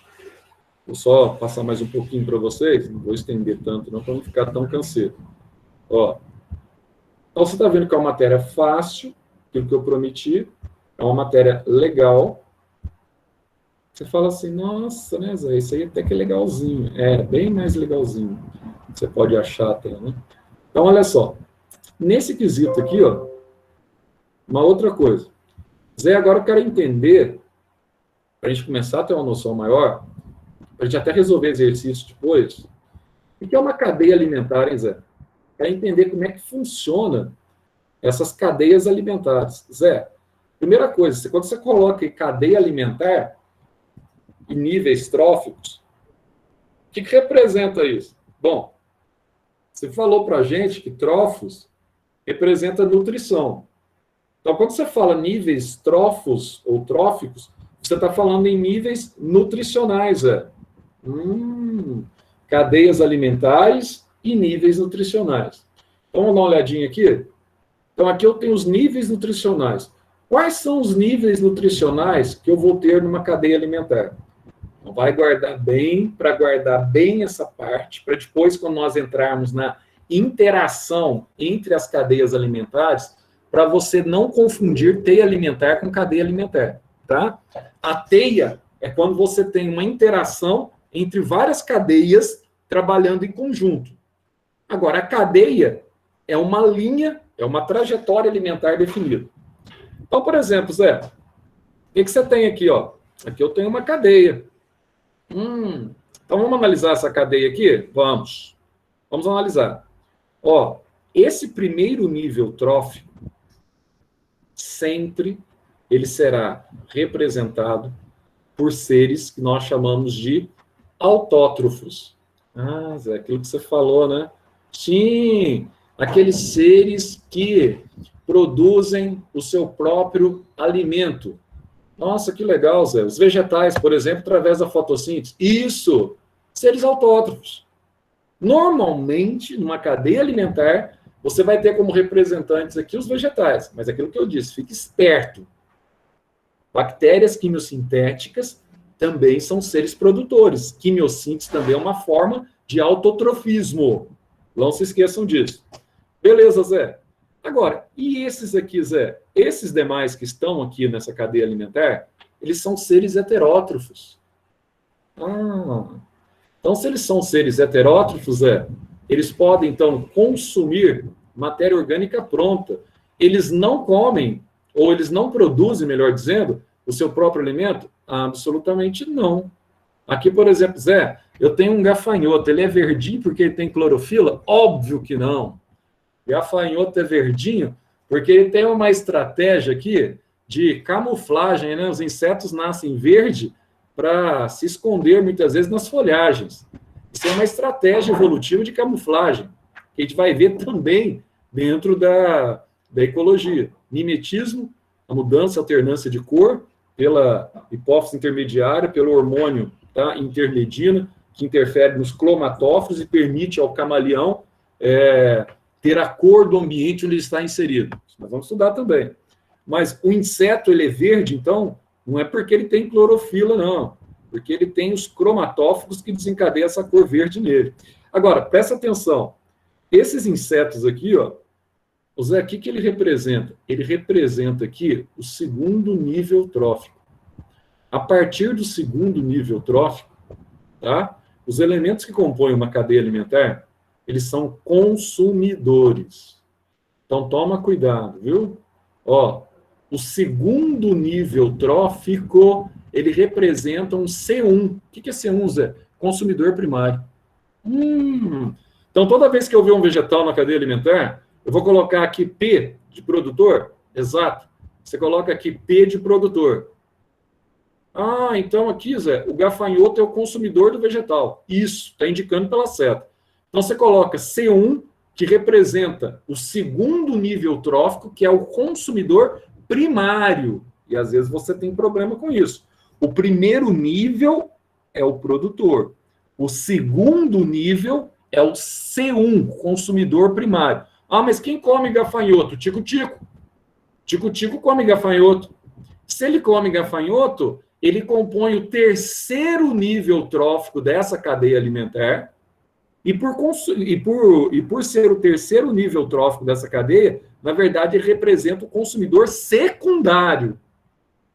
Vou só passar mais um pouquinho para vocês, não vou estender tanto, não, para não ficar tão canseiro. Ó. Então, você está vendo que é uma matéria fácil, aquilo que eu prometi, é uma matéria legal. Você fala assim, nossa, né, Zé, isso aí até que é legalzinho. É, bem mais legalzinho. Você pode achar até, né? Então, olha só. Nesse quesito aqui, ó, uma outra coisa. Zé, agora eu quero entender, para a gente começar a ter uma noção maior, para a gente até resolver exercício depois, o que é uma cadeia alimentar, hein, Zé? Para entender como é que funciona essas cadeias alimentares. Zé, primeira coisa, quando você coloca em cadeia alimentar e níveis tróficos, o que representa isso? Bom, você falou para a gente que trófos representa nutrição. Então, quando você fala níveis trófos ou tróficos, você está falando em níveis nutricionais, Zé. Cadeias alimentares e níveis nutricionais. Então, vamos dar uma olhadinha aqui? Então, aqui eu tenho os níveis nutricionais. Quais são os níveis nutricionais que eu vou ter numa cadeia alimentar? Então, vai guardar bem, para guardar bem essa parte, para depois, quando nós entrarmos na interação entre as cadeias alimentares, para você não confundir teia alimentar com cadeia alimentar, tá? A teia é quando você tem uma interação entre várias cadeias trabalhando em conjunto. Agora, a cadeia é uma linha, é uma trajetória alimentar definida. Então, por exemplo, Zé, o que você tem aqui, ó? Aqui eu tenho uma cadeia. Então, vamos analisar essa cadeia aqui? Vamos. Vamos analisar. Ó, esse primeiro nível trófico, sempre ele será representado por seres que nós chamamos de autótrofos. Ah, Zé, aquilo que você falou, né? Sim, aqueles seres que produzem o seu próprio alimento. Nossa, que legal, Zé. Os vegetais, por exemplo, através da fotossíntese. Isso, seres autótrofos. Normalmente, numa cadeia alimentar, você vai ter como representantes aqui os vegetais. Mas aquilo que eu disse, fique esperto. Bactérias quimiosintéticas também são seres produtores. Quimiossíntese também é uma forma de autotrofismo. Não se esqueçam disso. Beleza, Zé. Agora, e esses aqui, Zé? Esses demais que estão aqui nessa cadeia alimentar, eles são seres heterótrofos. Então, se eles são seres heterótrofos, Zé, eles podem, então, consumir matéria orgânica pronta. Eles não comem, ou eles não produzem, melhor dizendo, o seu próprio alimento? Absolutamente não. Aqui, por exemplo, Zé, eu tenho um gafanhoto, ele é verdinho porque ele tem clorofila? Óbvio que não. Gafanhoto é verdinho porque ele tem uma estratégia aqui de camuflagem, né? Os insetos nascem verde para se esconder, muitas vezes, nas folhagens. Isso é uma estratégia evolutiva de camuflagem, que a gente vai ver também dentro da ecologia. Mimetismo, a mudança, alternância de cor, pela hipófise intermediária, pelo hormônio, tá, intermedina, que interfere nos cromatóforos e permite ao camaleão ter a cor do ambiente onde ele está inserido. Nós vamos estudar também. Mas o inseto, ele é verde, então, não é porque ele tem clorofila, não. Porque ele tem os cromatófagos que desencadeiam essa cor verde nele. Agora, presta atenção. Esses insetos aqui, ó, o Zé, o que ele representa? Ele representa aqui o segundo nível trófico. A partir do segundo nível trófico, tá? Os elementos que compõem uma cadeia alimentar, eles são consumidores. Então, toma cuidado, viu? Ó, o segundo nível trófico, ele representa um C1. O que é C1, Zé? Consumidor primário. Então, toda vez que eu ver um vegetal na cadeia alimentar, eu vou colocar aqui P de produtor. Exato. Você coloca aqui P de produtor. Então aqui, Zé, o gafanhoto é o consumidor do vegetal. Isso, está indicando pela seta. Então, você coloca C1, que representa o segundo nível trófico, que é o consumidor primário. E, às vezes, você tem problema com isso. O primeiro nível é o produtor. O segundo nível é o C1, consumidor primário. Mas quem come gafanhoto? Tico-tico. Tico-tico come gafanhoto. Se ele come gafanhoto, ele compõe o terceiro nível trófico dessa cadeia alimentar, E por ser o terceiro nível trófico dessa cadeia, na verdade, ele representa o consumidor secundário.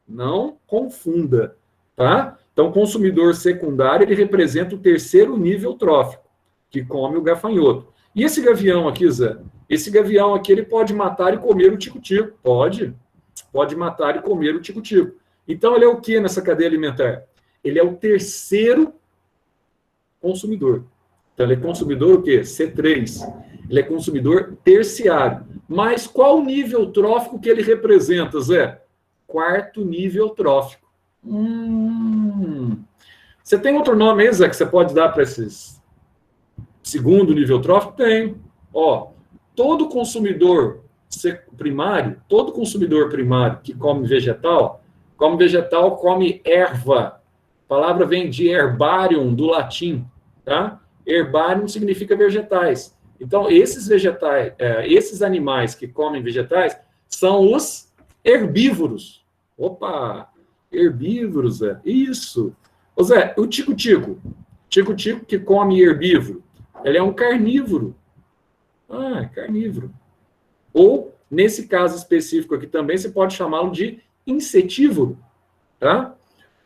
Não confunda, tá? Então, o consumidor secundário, ele representa o terceiro nível trófico, que come o gafanhoto. E esse gavião aqui, Zé? Esse gavião aqui, ele pode matar e comer o tico-tico. Pode matar e comer o tico-tico. Então, ele é o que nessa cadeia alimentar? Ele é o terceiro consumidor. Então, ele é consumidor o quê? C3. Ele é consumidor terciário. Mas qual o nível trófico que ele representa, Zé? Quarto nível trófico. Você tem outro nome aí, Zé, que você pode dar para esses segundo nível trófico? Tem. Ó, todo consumidor primário que come vegetal, come erva. A palavra vem de herbarium, do latim, tá? Herbarium significa vegetais. Então, esses animais que comem vegetais são os herbívoros. Opa, herbívoros, Zé. Isso. Ô Zé, o tico-tico que come herbívoro, ele é um carnívoro. Ah, carnívoro. Ou, nesse caso específico aqui também, você pode chamá-lo de insetívoro, tá?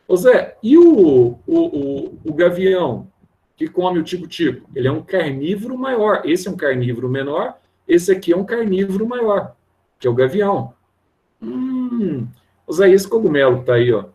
Ô Zé, e o gavião que come o tico-tico? Ele é um carnívoro maior. Esse é um carnívoro menor, esse aqui é um carnívoro maior, que é o gavião. Ô Zé, esse cogumelo que tá aí, ó,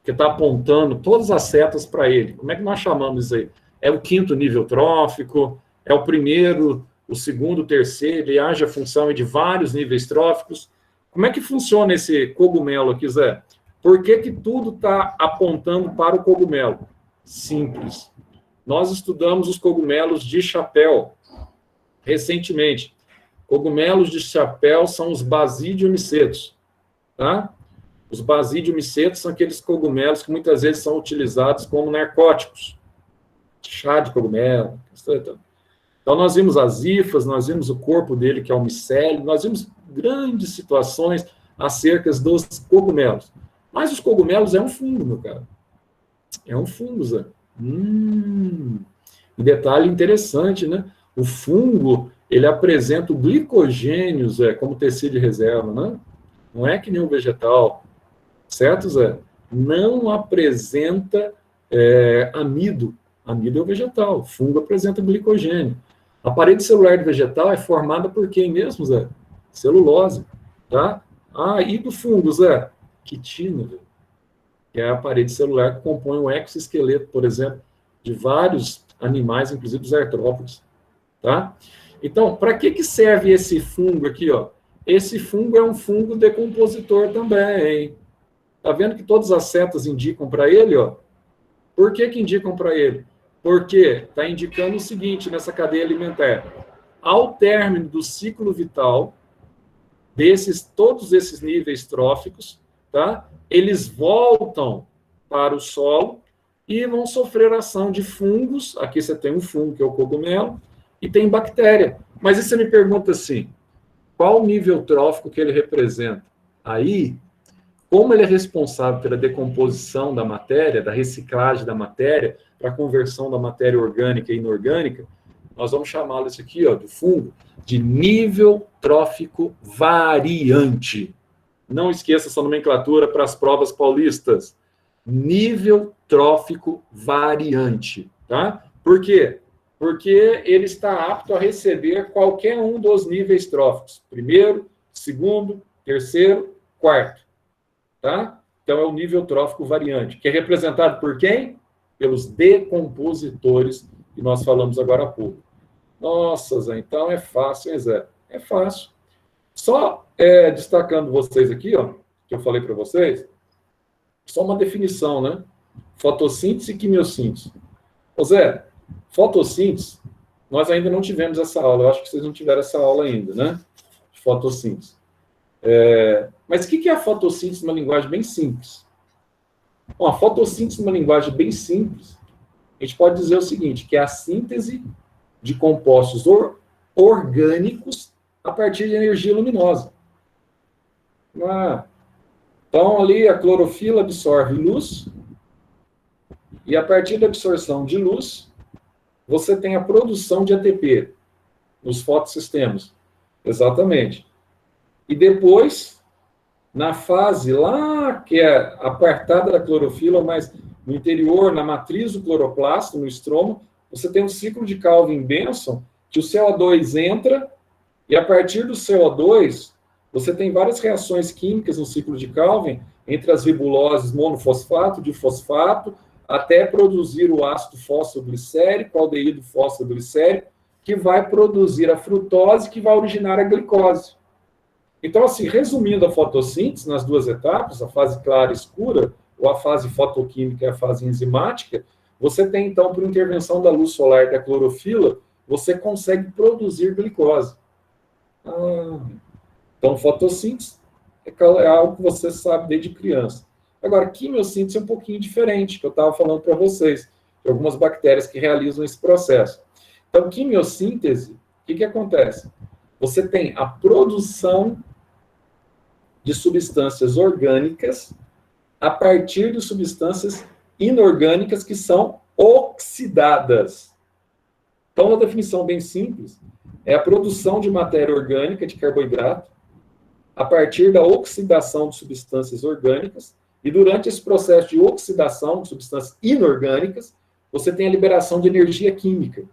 que está apontando todas as setas para ele, como é que nós chamamos isso aí? É o quinto nível trófico? É o primeiro, o segundo, o terceiro? Ele age a função de vários níveis tróficos? Como é que funciona esse cogumelo aqui, Zé? Por que tudo está apontando para o cogumelo? Simples. Nós estudamos os cogumelos de chapéu recentemente. Cogumelos de chapéu são os basidiumicetos, tá? Os basidiumicetos são aqueles cogumelos que muitas vezes são utilizados como narcóticos. Chá de cogumelo. Então, nós vimos as hifas, nós vimos o corpo dele, que é o micélio, nós vimos grandes situações acerca dos cogumelos. Mas os cogumelos é um fungo, meu cara. É um fungo, Zé. Um detalhe interessante, né? O fungo, ele apresenta o glicogênio, Zé, como tecido de reserva, né? Não é que nem o vegetal, certo, Zé? Não apresenta amido. Amido é o vegetal. O fungo apresenta glicogênio. A parede celular do vegetal é formada por quem mesmo, Zé? Celulose, tá? Ah, e do fungo, Zé? Quitina, velho, que é a parede celular que compõe o exoesqueleto, por exemplo, de vários animais, inclusive os artrópodes, tá? Então, para que serve esse fungo aqui, ó? Esse fungo é um fungo decompositor também. Tá vendo que todas as setas indicam para ele, ó? Por que indicam para ele? Porque está indicando o seguinte nessa cadeia alimentar. Ao término do ciclo vital, todos esses níveis tróficos, tá? Eles voltam para o solo e vão sofrer ação de fungos. Aqui você tem um fungo, que é o cogumelo, e tem bactéria. Mas aí você me pergunta assim, qual o nível trófico que ele representa? Aí, como ele é responsável pela decomposição da matéria, da reciclagem da matéria, para a conversão da matéria orgânica e inorgânica, nós vamos chamá-lo isso aqui, ó, do fungo, de nível trófico variante. Não esqueça essa nomenclatura para as provas paulistas. Nível trófico variante, tá? Por quê? Porque ele está apto a receber qualquer um dos níveis tróficos. Primeiro, segundo, terceiro, quarto. Tá? Então, é o nível trófico variante, que é representado por quem? Pelos decompositores, que nós falamos agora há pouco. Nossa, Zé, então é fácil, hein, Zé? É fácil. Só destacando vocês aqui, ó, que eu falei para vocês, só uma definição, né? Fotossíntese e quimiossíntese. Ô Zé, fotossíntese, nós ainda não tivemos essa aula, eu acho que vocês não tiveram essa aula ainda, né? De fotossíntese. Mas o que é a fotossíntese numa linguagem bem simples? Bom, a fotossíntese numa linguagem bem simples, a gente pode dizer o seguinte, que é a síntese de compostos orgânicos a partir de energia luminosa. Então, ali a clorofila absorve luz, e a partir da absorção de luz, você tem a produção de ATP nos fotossistemas. Exatamente. E depois, na fase lá, que é apartada da clorofila, mas no interior, na matriz do cloroplasto, no estroma, você tem um ciclo de Calvin-Benson, que o CO2 entra, e a partir do CO2, você tem várias reações químicas no ciclo de Calvin, entre as ribuloses monofosfato, difosfato, até produzir o ácido fosfoglicérico, aldeído fosfoglicérico, que vai produzir a frutose, que vai originar a glicose. Então, assim, resumindo a fotossíntese nas duas etapas, a fase clara e escura, ou a fase fotoquímica e a fase enzimática, você tem, então, por intervenção da luz solar e da clorofila, você consegue produzir glicose. Então, fotossíntese é algo que você sabe desde criança. Agora, quimiossíntese é um pouquinho diferente, que eu estava falando para vocês, de algumas bactérias que realizam esse processo. Então, quimiossíntese, o que acontece? Você tem a produção de substâncias orgânicas a partir de substâncias inorgânicas que são oxidadas. Então, uma definição bem simples é a produção de matéria orgânica, de carboidrato, a partir da oxidação de substâncias orgânicas, e durante esse processo de oxidação de substâncias inorgânicas, você tem a liberação de energia química.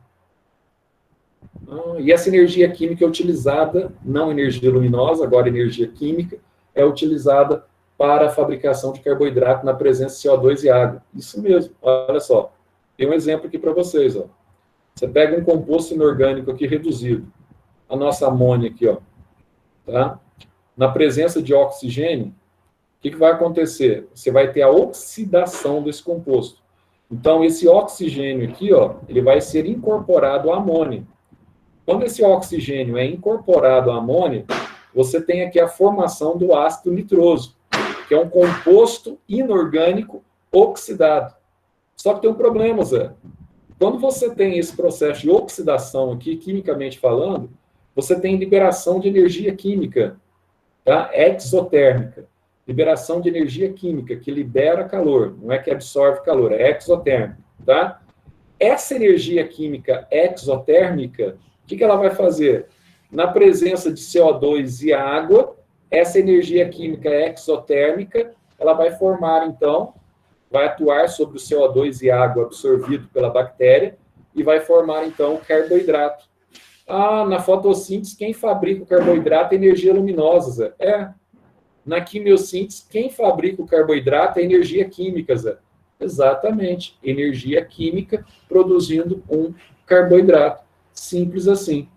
E essa energia química é utilizada, não energia luminosa, agora energia química, é utilizada para a fabricação de carboidrato na presença de CO2 e água. Isso mesmo, olha só. Tem um exemplo aqui para vocês. Ó. Você pega um composto inorgânico aqui reduzido, a nossa amônia aqui, ó, tá? Na presença de oxigênio, o que vai acontecer? Você vai ter a oxidação desse composto. Então, esse oxigênio aqui, ó, ele vai ser incorporado à amônia. Quando esse oxigênio é incorporado à amônia, você tem aqui a formação do ácido nitroso, que é um composto inorgânico oxidado. Só que tem um problema, Zé. Quando você tem esse processo de oxidação aqui, quimicamente falando, você tem liberação de energia química, tá? Exotérmica. Liberação de energia química, que libera calor, não é que absorve calor, é exotérmica, tá? Essa energia química exotérmica, o que ela vai fazer? Na presença de CO2 e água, essa energia química exotérmica, ela vai formar, então, vai atuar sobre o CO2 e água absorvido pela bactéria e vai formar, então, o carboidrato. Na fotossíntese, quem fabrica o carboidrato é energia luminosa, Zé. Na quimiossíntese, quem fabrica o carboidrato é energia química, Zé. Exatamente. Energia química produzindo um carboidrato. Simples assim.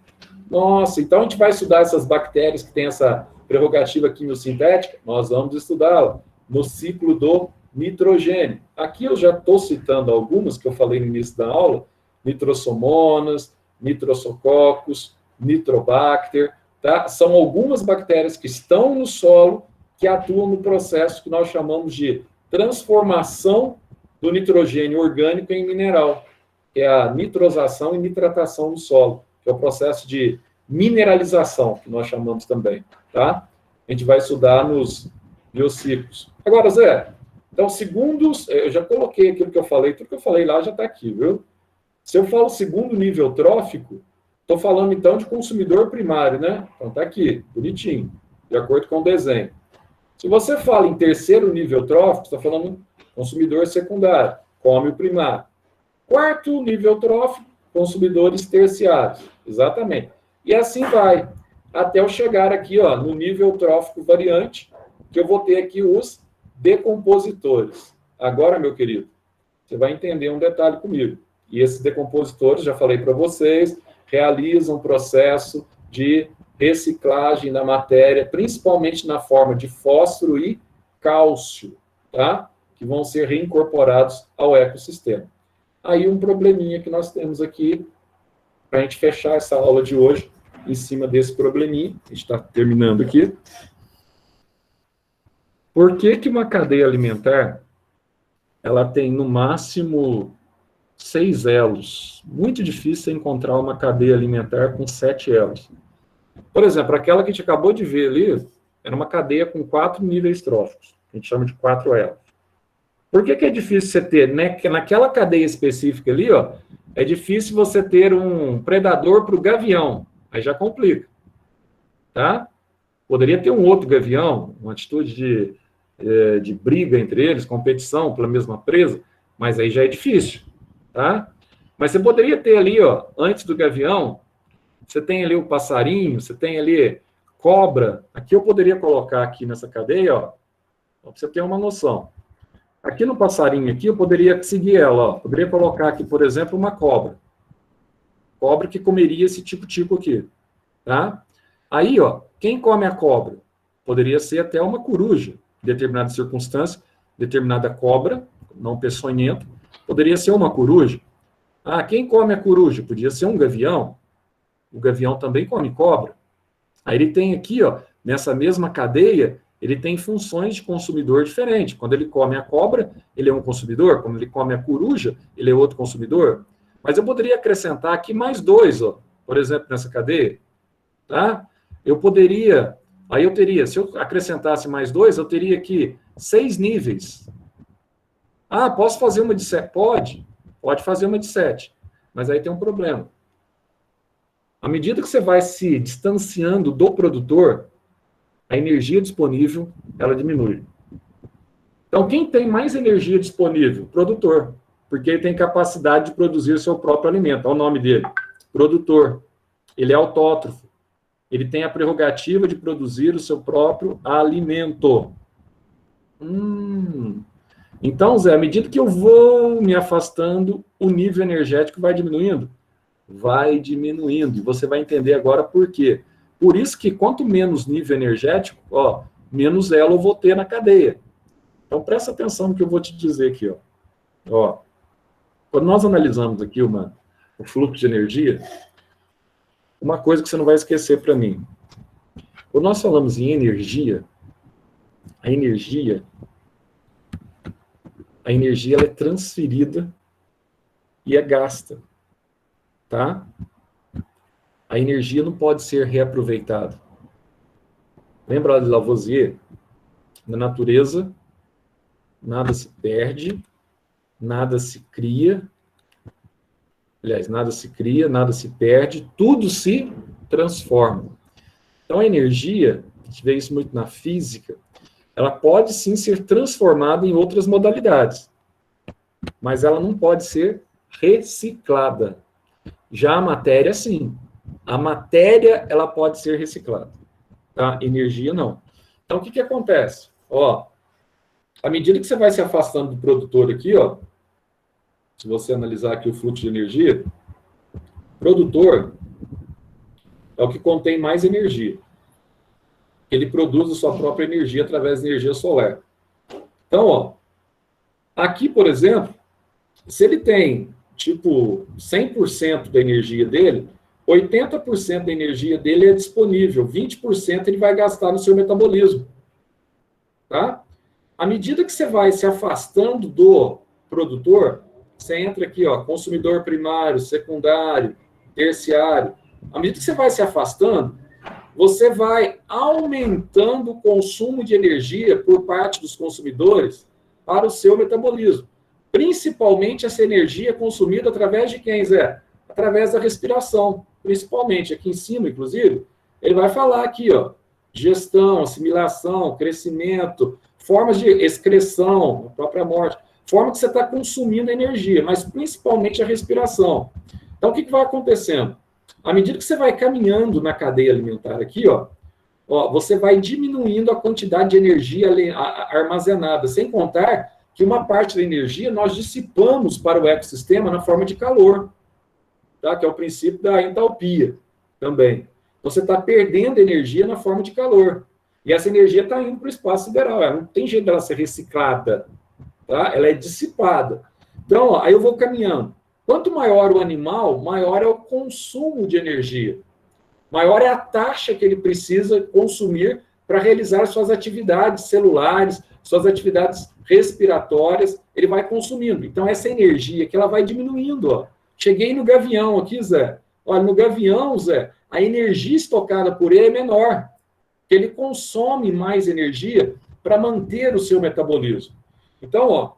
Nossa, então a gente vai estudar essas bactérias que têm essa prerrogativa quimiosintética? Nós vamos estudá-la no ciclo do nitrogênio. Aqui eu já estou citando algumas que eu falei no início da aula, nitrosomonas, nitrosococcus, nitrobacter, tá? São algumas bactérias que estão no solo que atuam no processo que nós chamamos de transformação do nitrogênio orgânico em mineral, que é a nitrosação e nitratação do solo, que é o processo de mineralização, que nós chamamos também, tá? A gente vai estudar nos biociclos. Agora, Zé, então, segundos, eu já coloquei aquilo que eu falei, tudo que eu falei lá já está aqui, viu? Se eu falo segundo nível trófico, estou falando, então, de consumidor primário, né? Então, está aqui, bonitinho, de acordo com o desenho. Se você fala em terceiro nível trófico, está falando consumidor secundário, come o primário. Quarto nível trófico, consumidores terciários, exatamente. E assim vai, até eu chegar aqui, ó, no nível trófico variante, que eu vou ter aqui os decompositores. Agora, meu querido, você vai entender um detalhe comigo. E esses decompositores, já falei para vocês, realizam um processo de reciclagem da matéria, principalmente na forma de fósforo e cálcio, tá? Que vão ser reincorporados ao ecossistema. Aí um probleminha que nós temos aqui, para a gente fechar essa aula de hoje, em cima desse probleminha, a gente está terminando aqui. Por que uma cadeia alimentar, ela tem no máximo 6 elos? Muito difícil encontrar uma cadeia alimentar com 7 elos. Por exemplo, aquela que a gente acabou de ver ali, era uma cadeia com 4 níveis tróficos, que a gente chama de 4 elos. Por que é difícil você ter, né, que naquela cadeia específica ali, ó, É difícil você ter um predador para o gavião. Aí já complica. Tá? Poderia ter um outro gavião, uma atitude de briga entre eles, competição pela mesma presa, mas aí já é difícil. Tá? Mas você poderia ter ali, ó, antes do gavião, você tem ali o passarinho, você tem ali cobra. Aqui eu poderia colocar aqui nessa cadeia, ó, para você ter uma noção. Aqui no passarinho aqui, eu poderia seguir ela, ó. Poderia colocar aqui, por exemplo, uma cobra. Cobra que comeria esse tipo aqui, tá? Aí, ó, quem come a cobra? Poderia ser até uma coruja, em determinadas circunstâncias, determinada cobra, não peçonhento, poderia ser uma coruja. Ah, quem come a coruja? Podia ser um gavião. O gavião também come cobra. Aí ele tem aqui, ó, nessa mesma cadeia, ele tem funções de consumidor diferentes. Quando ele come a cobra, ele é um consumidor. Quando ele come a coruja, ele é outro consumidor. Mas eu poderia acrescentar aqui mais dois, ó, por exemplo, nessa cadeia. Tá? Eu poderia, aí eu teria, se eu acrescentasse mais dois, eu teria aqui 6 níveis. Ah, posso fazer uma de 7? Pode fazer uma de 7. Mas aí tem um problema. À medida que você vai se distanciando do produtor, a energia disponível, ela diminui. Então, quem tem mais energia disponível? O produtor. Porque ele tem capacidade de produzir o seu próprio alimento. Olha o nome dele. Produtor. Ele é autótrofo. Ele tem a prerrogativa de produzir o seu próprio alimento. Então, Zé, à medida que eu vou me afastando, o nível energético vai diminuindo? Vai diminuindo. E você vai entender agora por quê. Por isso que quanto menos nível energético, ó, menos elo eu vou ter na cadeia. Então, presta atenção no que eu vou te dizer aqui. Ó, quando nós analisamos aqui o fluxo de energia, uma coisa que você não vai esquecer para mim. Quando nós falamos em energia, a energia ela é transferida e é gasta. Tá? A energia não pode ser reaproveitada. Lembra lá de Lavoisier? Na natureza, nada se perde, nada se cria. Aliás, nada se cria, nada se perde, tudo se transforma. Então, a energia, a gente vê isso muito na física, ela pode sim ser transformada em outras modalidades, mas ela não pode ser reciclada. Já a matéria, sim. A matéria, ela pode ser reciclada. Tá? Energia, não. Então, o que acontece? Ó, à medida que você vai se afastando do produtor aqui, ó, se você analisar aqui o fluxo de energia, produtor é o que contém mais energia. Ele produz a sua própria energia através da energia solar. Então, ó, aqui, por exemplo, se ele tem, tipo, 100% da energia dele, 80% da energia dele é disponível, 20% ele vai gastar no seu metabolismo. Tá? À medida que você vai se afastando do produtor, você entra aqui, ó, consumidor primário, secundário, terciário. À medida que você vai se afastando, você vai aumentando o consumo de energia por parte dos consumidores para o seu metabolismo. Principalmente essa energia consumida através de quem, Zé? Através da respiração. Principalmente, aqui em cima, inclusive, ele vai falar aqui, ó, gestão, assimilação, crescimento, formas de excreção, a própria morte, forma que você está consumindo energia, mas principalmente a respiração. Então, o que vai acontecendo? À medida que você vai caminhando na cadeia alimentar aqui, ó, você vai diminuindo a quantidade de energia armazenada, sem contar que uma parte da energia nós dissipamos para o ecossistema na forma de calor, tá? Que é o princípio da entalpia também. Então, você está perdendo energia na forma de calor. E essa energia está indo para o espaço sideral. Ela não tem jeito dela ser reciclada. Tá? Ela é dissipada. Então, ó, aí eu vou caminhando. Quanto maior o animal, maior é o consumo de energia. Maior é a taxa que ele precisa consumir para realizar suas atividades celulares, suas atividades respiratórias, ele vai consumindo. Então, essa energia que ela vai diminuindo. Ó. Cheguei no gavião aqui, Zé. Olha, no gavião, Zé, a energia estocada por ele é menor. Ele consome mais energia para manter o seu metabolismo. Então, ó,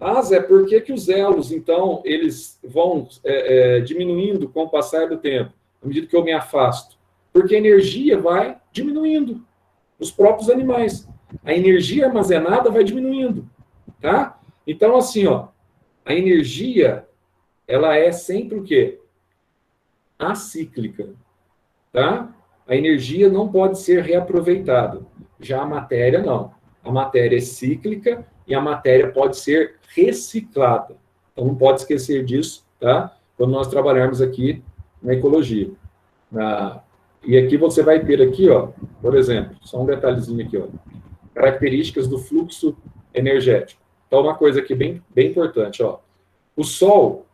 Ah, Zé, por que que os elos, então, eles vão diminuindo com o passar do tempo, à medida que eu me afasto? Porque a energia vai diminuindo, os próprios animais. A energia armazenada vai diminuindo, tá? Então, assim, ó, a energia, ela é sempre o quê? Acíclica, tá? A energia não pode ser reaproveitada. Já a matéria, não. A matéria é cíclica e a matéria pode ser reciclada. Então, não pode esquecer disso, tá? Quando nós trabalharmos aqui na ecologia. E aqui você vai ter aqui, ó, por exemplo, só um detalhezinho aqui, ó, características do fluxo energético. Então, uma coisa aqui bem importante, ó. O Sol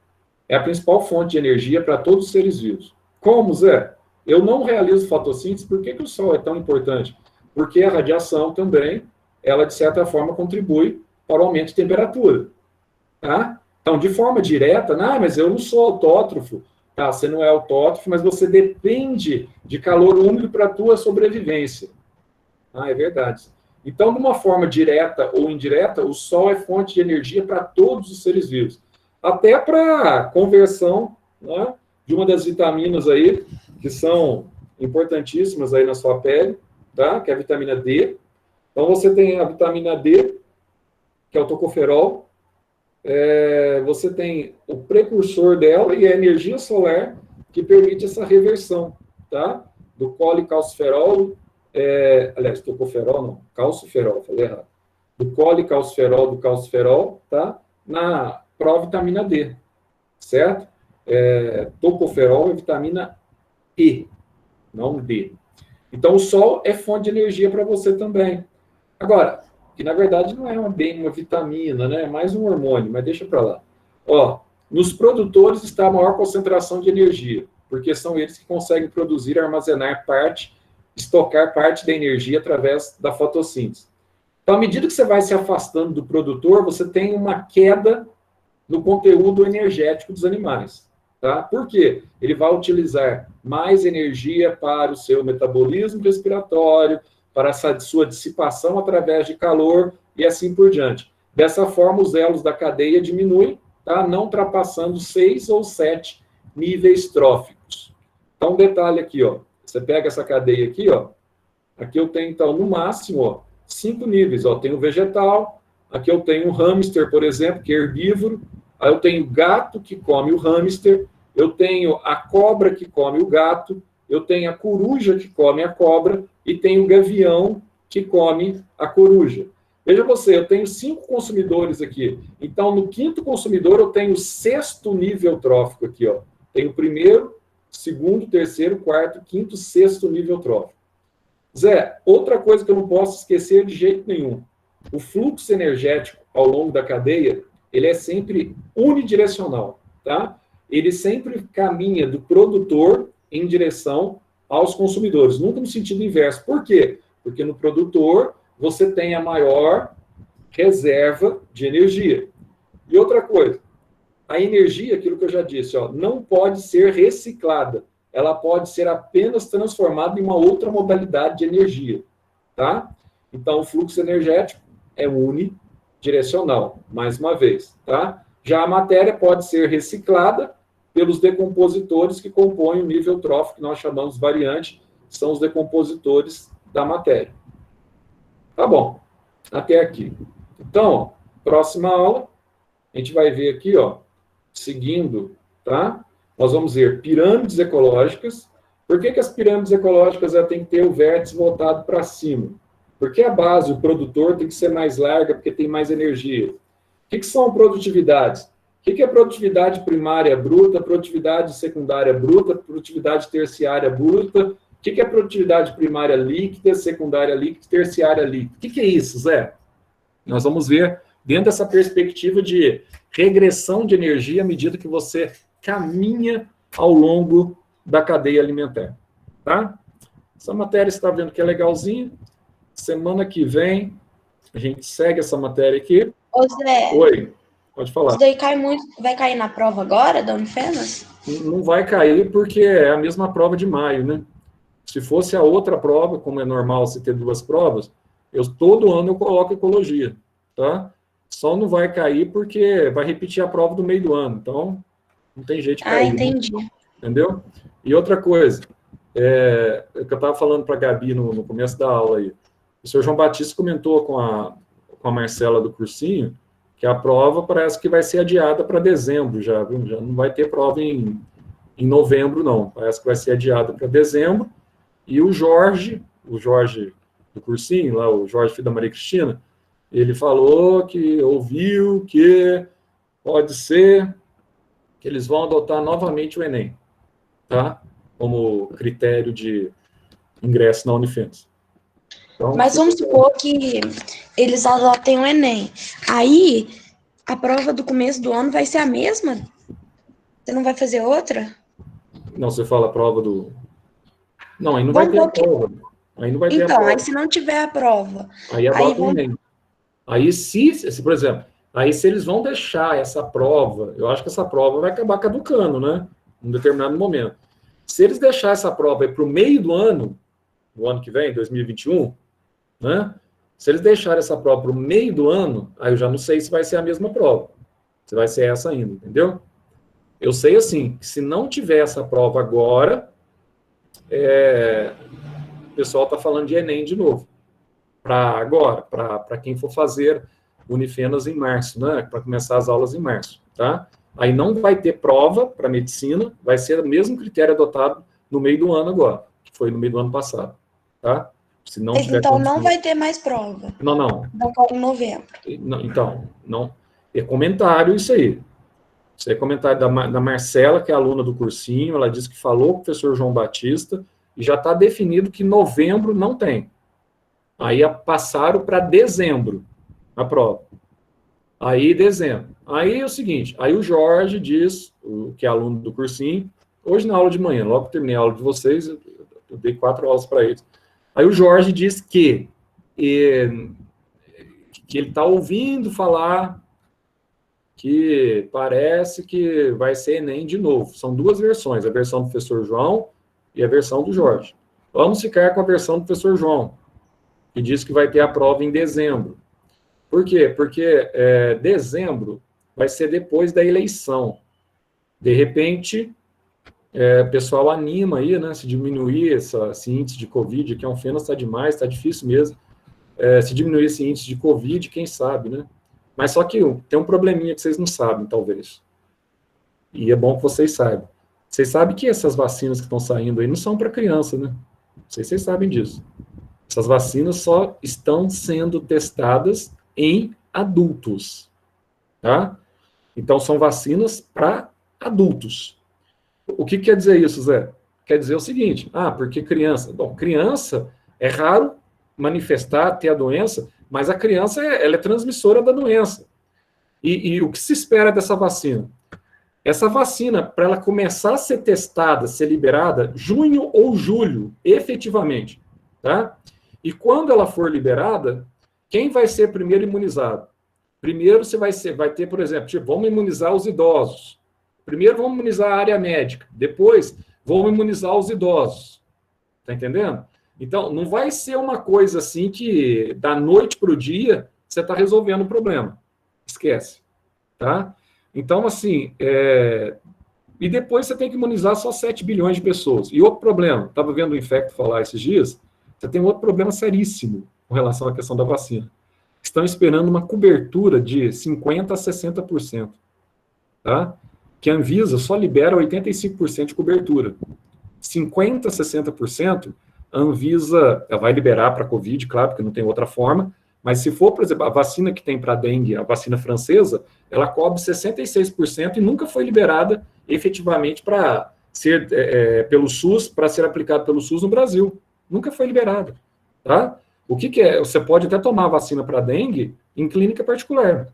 é a principal fonte de energia para todos os seres vivos. Como, Zé? Eu não realizo fotossíntese, por que o Sol é tão importante? Porque a radiação também, ela, de certa forma, contribui para o aumento de temperatura. Tá? Então, de forma direta, mas eu não sou autótrofo. Tá, você não é autótrofo, mas você depende de calor úmido para a tua sobrevivência. É verdade. Então, de uma forma direta ou indireta, o Sol é fonte de energia para todos os seres vivos. Até para conversão, né, de uma das vitaminas aí, que são importantíssimas aí na sua pele, tá? Que é a vitamina D. Então, você tem a vitamina D, que é o tocoferol. Você tem o precursor dela e a energia solar, que permite essa reversão, tá? Do colicalciferol, aliás, tocoferol não, calciferol, falei errado. Do colicalciferol, do calciferol, tá? Na provitamina D, certo? Tocoferol é vitamina E, não D. Então, o Sol é fonte de energia para você também. Agora, que na verdade não é bem uma vitamina, né? É mais um hormônio, mas deixa para lá. Ó, nos produtores está a maior concentração de energia, porque são eles que conseguem produzir, armazenar parte, estocar parte da energia através da fotossíntese. Então, à medida que você vai se afastando do produtor, você tem uma queda no conteúdo energético dos animais. Tá? Por quê? Ele vai utilizar mais energia para o seu metabolismo respiratório, para essa sua dissipação através de calor e assim por diante. Dessa forma, os elos da cadeia diminuem, tá? Não ultrapassando 6 ou 7 níveis tróficos. Então, um detalhe aqui, ó. Você pega essa cadeia aqui, ó. Aqui eu tenho, então, no máximo, ó, 5 níveis. Ó. Tenho vegetal, aqui eu tenho um hamster, por exemplo, que é herbívoro. Aí eu tenho gato que come o hamster, eu tenho a cobra que come o gato, eu tenho a coruja que come a cobra e tenho o gavião que come a coruja. Veja você, eu tenho 5 consumidores aqui. Então, no 5º consumidor, eu tenho o 6º nível trófico aqui, ó. Tenho o 1º, 2º, 3º, 4º, 5º, 6º nível trófico. Zé, outra coisa que eu não posso esquecer de jeito nenhum. O fluxo energético ao longo da cadeia, ele é sempre unidirecional, tá? Ele sempre caminha do produtor em direção aos consumidores, nunca no sentido inverso. Por quê? Porque no produtor você tem a maior reserva de energia. E outra coisa, a energia, aquilo que eu já disse, ó, não pode ser reciclada. Ela pode ser apenas transformada em uma outra modalidade de energia, tá? Então, o fluxo energético é unidirecional, mais uma vez, tá? Já a matéria pode ser reciclada pelos decompositores que compõem o nível trófico, que nós chamamos variante, são os decompositores da matéria. Tá bom, até aqui. Então, ó, próxima aula, a gente vai ver aqui, ó, seguindo, tá? Nós vamos ver pirâmides ecológicas. Por que as pirâmides ecológicas têm que ter o vértice voltado para cima? Porque a base, o produtor, tem que ser mais larga, porque tem mais energia. O que são produtividades? O que é produtividade primária bruta, produtividade secundária bruta, produtividade terciária bruta? O que é produtividade primária líquida, secundária líquida, terciária líquida? O que é isso, Zé? Nós vamos ver dentro dessa perspectiva de regressão de energia à medida que você caminha ao longo da cadeia alimentar. Tá? Essa matéria você está vendo que é legalzinha. Semana que vem, a gente segue essa matéria aqui. Ô, Zé. Oi, pode falar. Isso daí vai cair na prova agora, da Unifenas? Não vai cair porque é a mesma prova de maio, né? Se fosse a outra prova, como é normal você ter 2 provas, todo ano eu coloco ecologia, tá? Só não vai cair porque vai repetir a prova do meio do ano. Então, não tem jeito de cair. Entendi. Né? Entendeu? E outra coisa, que eu estava falando para a Gabi no começo da aula aí. O senhor João Batista comentou com a Marcela do cursinho que a prova parece que vai ser adiada para dezembro já, viu? Já não vai ter prova em novembro, não. Parece que vai ser adiada para dezembro. E o Jorge do cursinho, lá, o Jorge, filho da Maria Cristina, ele falou que ouviu que pode ser que eles vão adotar novamente o Enem, tá? Como critério de ingresso na Unifenas. Então, mas vamos supor que eles adotem o Enem. Aí, a prova do começo do ano vai ser a mesma? Você não vai fazer outra? Não, você fala a prova do... Não, aí não vai ter a prova. Aí não vai ter a prova. Então, aí se não tiver a prova... Aí adota o Enem. Aí, se, por exemplo, aí se eles vão deixar essa prova, eu acho que essa prova vai acabar caducando, né? Em um determinado momento. Se eles deixarem essa prova para o meio do ano que vem, 2021, né? Se eles deixarem essa prova para o meio do ano, aí eu já não sei se vai ser a mesma prova. Se vai ser essa ainda, entendeu? Eu sei, assim, que se não tiver essa prova agora, o pessoal está falando de Enem de novo. Para quem for fazer Unifenas em março, né? Para começar as aulas em março, tá? Aí não vai ter prova para medicina, vai ser o mesmo critério adotado no meio do ano agora, que foi no meio do ano passado, tá? Se não tiver então condição... não vai ter mais prova. Não. Em novembro. Então, não. É comentário isso aí. Isso é comentário da Marcela, que é aluna do cursinho, ela disse que falou com o professor João Batista e já está definido que novembro não tem. Aí passaram para dezembro a prova. Aí, dezembro. Aí é o seguinte, aí o Jorge diz, que é aluno do cursinho, hoje na aula de manhã, logo que terminei a aula de vocês, eu dei 4 aulas para eles. Aí o Jorge diz que ele está ouvindo falar que parece que vai ser Enem de novo. São 2 versões, a versão do professor João e a versão do Jorge. Vamos ficar com a versão do professor João, que diz que vai ter a prova em dezembro. Por quê? Porque dezembro vai ser depois da eleição. De repente, o pessoal anima aí, né, se diminuir esse índice de Covid, que a Unifenas está demais, está difícil mesmo. Se diminuir esse índice de Covid, quem sabe, né? Mas só que tem um probleminha que vocês não sabem, talvez. E é bom que vocês saibam. Vocês sabem que essas vacinas que estão saindo aí não são para criança, né? Não sei se vocês sabem disso. Essas vacinas só estão sendo testadas em adultos, tá? Então, são vacinas para adultos. O que quer dizer isso, Zé? Quer dizer o seguinte, porque criança... Bom, criança é raro manifestar, ter a doença, mas a criança ela é transmissora da doença. E o que se espera dessa vacina? Essa vacina, para ela começar a ser testada, ser liberada, junho ou julho, efetivamente, tá? E quando ela for liberada, quem vai ser primeiro imunizado? Primeiro você vai ter, por exemplo, vamos imunizar os idosos. Primeiro vamos imunizar a área médica. Depois vamos imunizar os idosos. Tá entendendo? Então, não vai ser uma coisa assim que da noite para o dia você está resolvendo o problema. Esquece. Tá? Então, assim, e depois você tem que imunizar só 7 bilhões de pessoas. E outro problema, estava vendo o Infecto falar esses dias, você tem outro problema seríssimo com relação à questão da vacina. Estão esperando uma cobertura de 50% a 60%. Tá? Que a Anvisa só libera 85% de cobertura. 50% a 60%, a Anvisa vai liberar para a Covid, claro, porque não tem outra forma, mas se for, por exemplo, a vacina que tem para a dengue, a vacina francesa, ela cobre 66% e nunca foi liberada efetivamente para ser pelo SUS, para ser aplicado pelo SUS no Brasil. Nunca foi liberada. Tá? O que é? Você pode até tomar a vacina para dengue em clínica particular.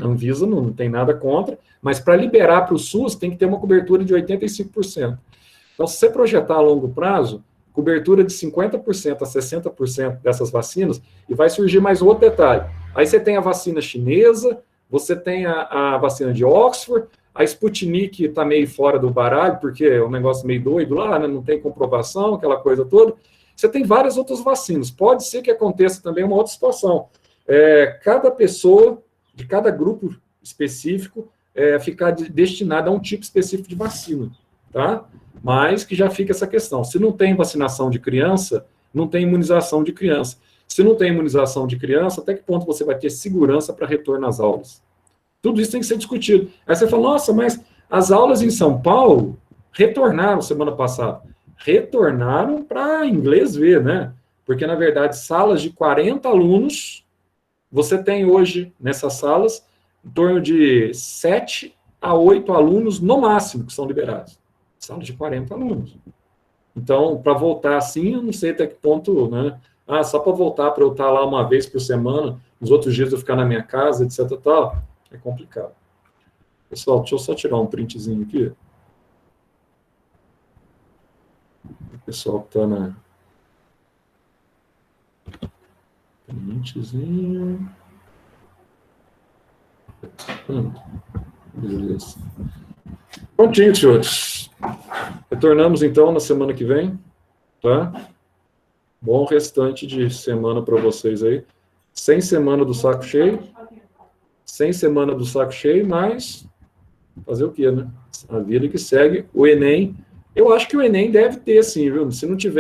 A Anvisa não tem nada contra, mas para liberar para o SUS tem que ter uma cobertura de 85%. Então, se você projetar a longo prazo, cobertura de 50% a 60% dessas vacinas, e vai surgir mais um outro detalhe. Aí você tem a vacina chinesa, você tem a vacina de Oxford, a Sputnik está meio fora do baralho, porque é um negócio meio doido lá, né? Não tem comprovação, aquela coisa toda. Você tem várias outras vacinas. Pode ser que aconteça também uma outra situação. Cada pessoa de cada grupo específico ficar destinado a um tipo específico de vacina, tá? Mas que já fica essa questão. Se não tem vacinação de criança, não tem imunização de criança. Se não tem imunização de criança, até que ponto você vai ter segurança para retorno às aulas? Tudo isso tem que ser discutido. Aí você fala, nossa, mas as aulas em São Paulo retornaram semana passada. Retornaram para inglês ver, né? Porque, na verdade, salas de 40 alunos, você tem hoje, nessas salas, em torno de 7 a 8 alunos, no máximo, que são liberados. Salas de 40 alunos. Então, para voltar assim, eu não sei até que ponto, né? Só para voltar, para eu estar lá uma vez por semana, nos outros dias eu ficar na minha casa, etc. Tal, é complicado. Pessoal, deixa eu só tirar um printzinho aqui. O pessoal que está na... Printzinho. Beleza. Prontinho, senhores. Retornamos, então, na semana que vem, tá? Bom restante de semana para vocês aí. Sem semana do saco cheio. Sem semana do saco cheio, mas fazer o quê, né? A vida que segue. O Enem, eu acho que o Enem deve ter, sim, viu? Se não tiver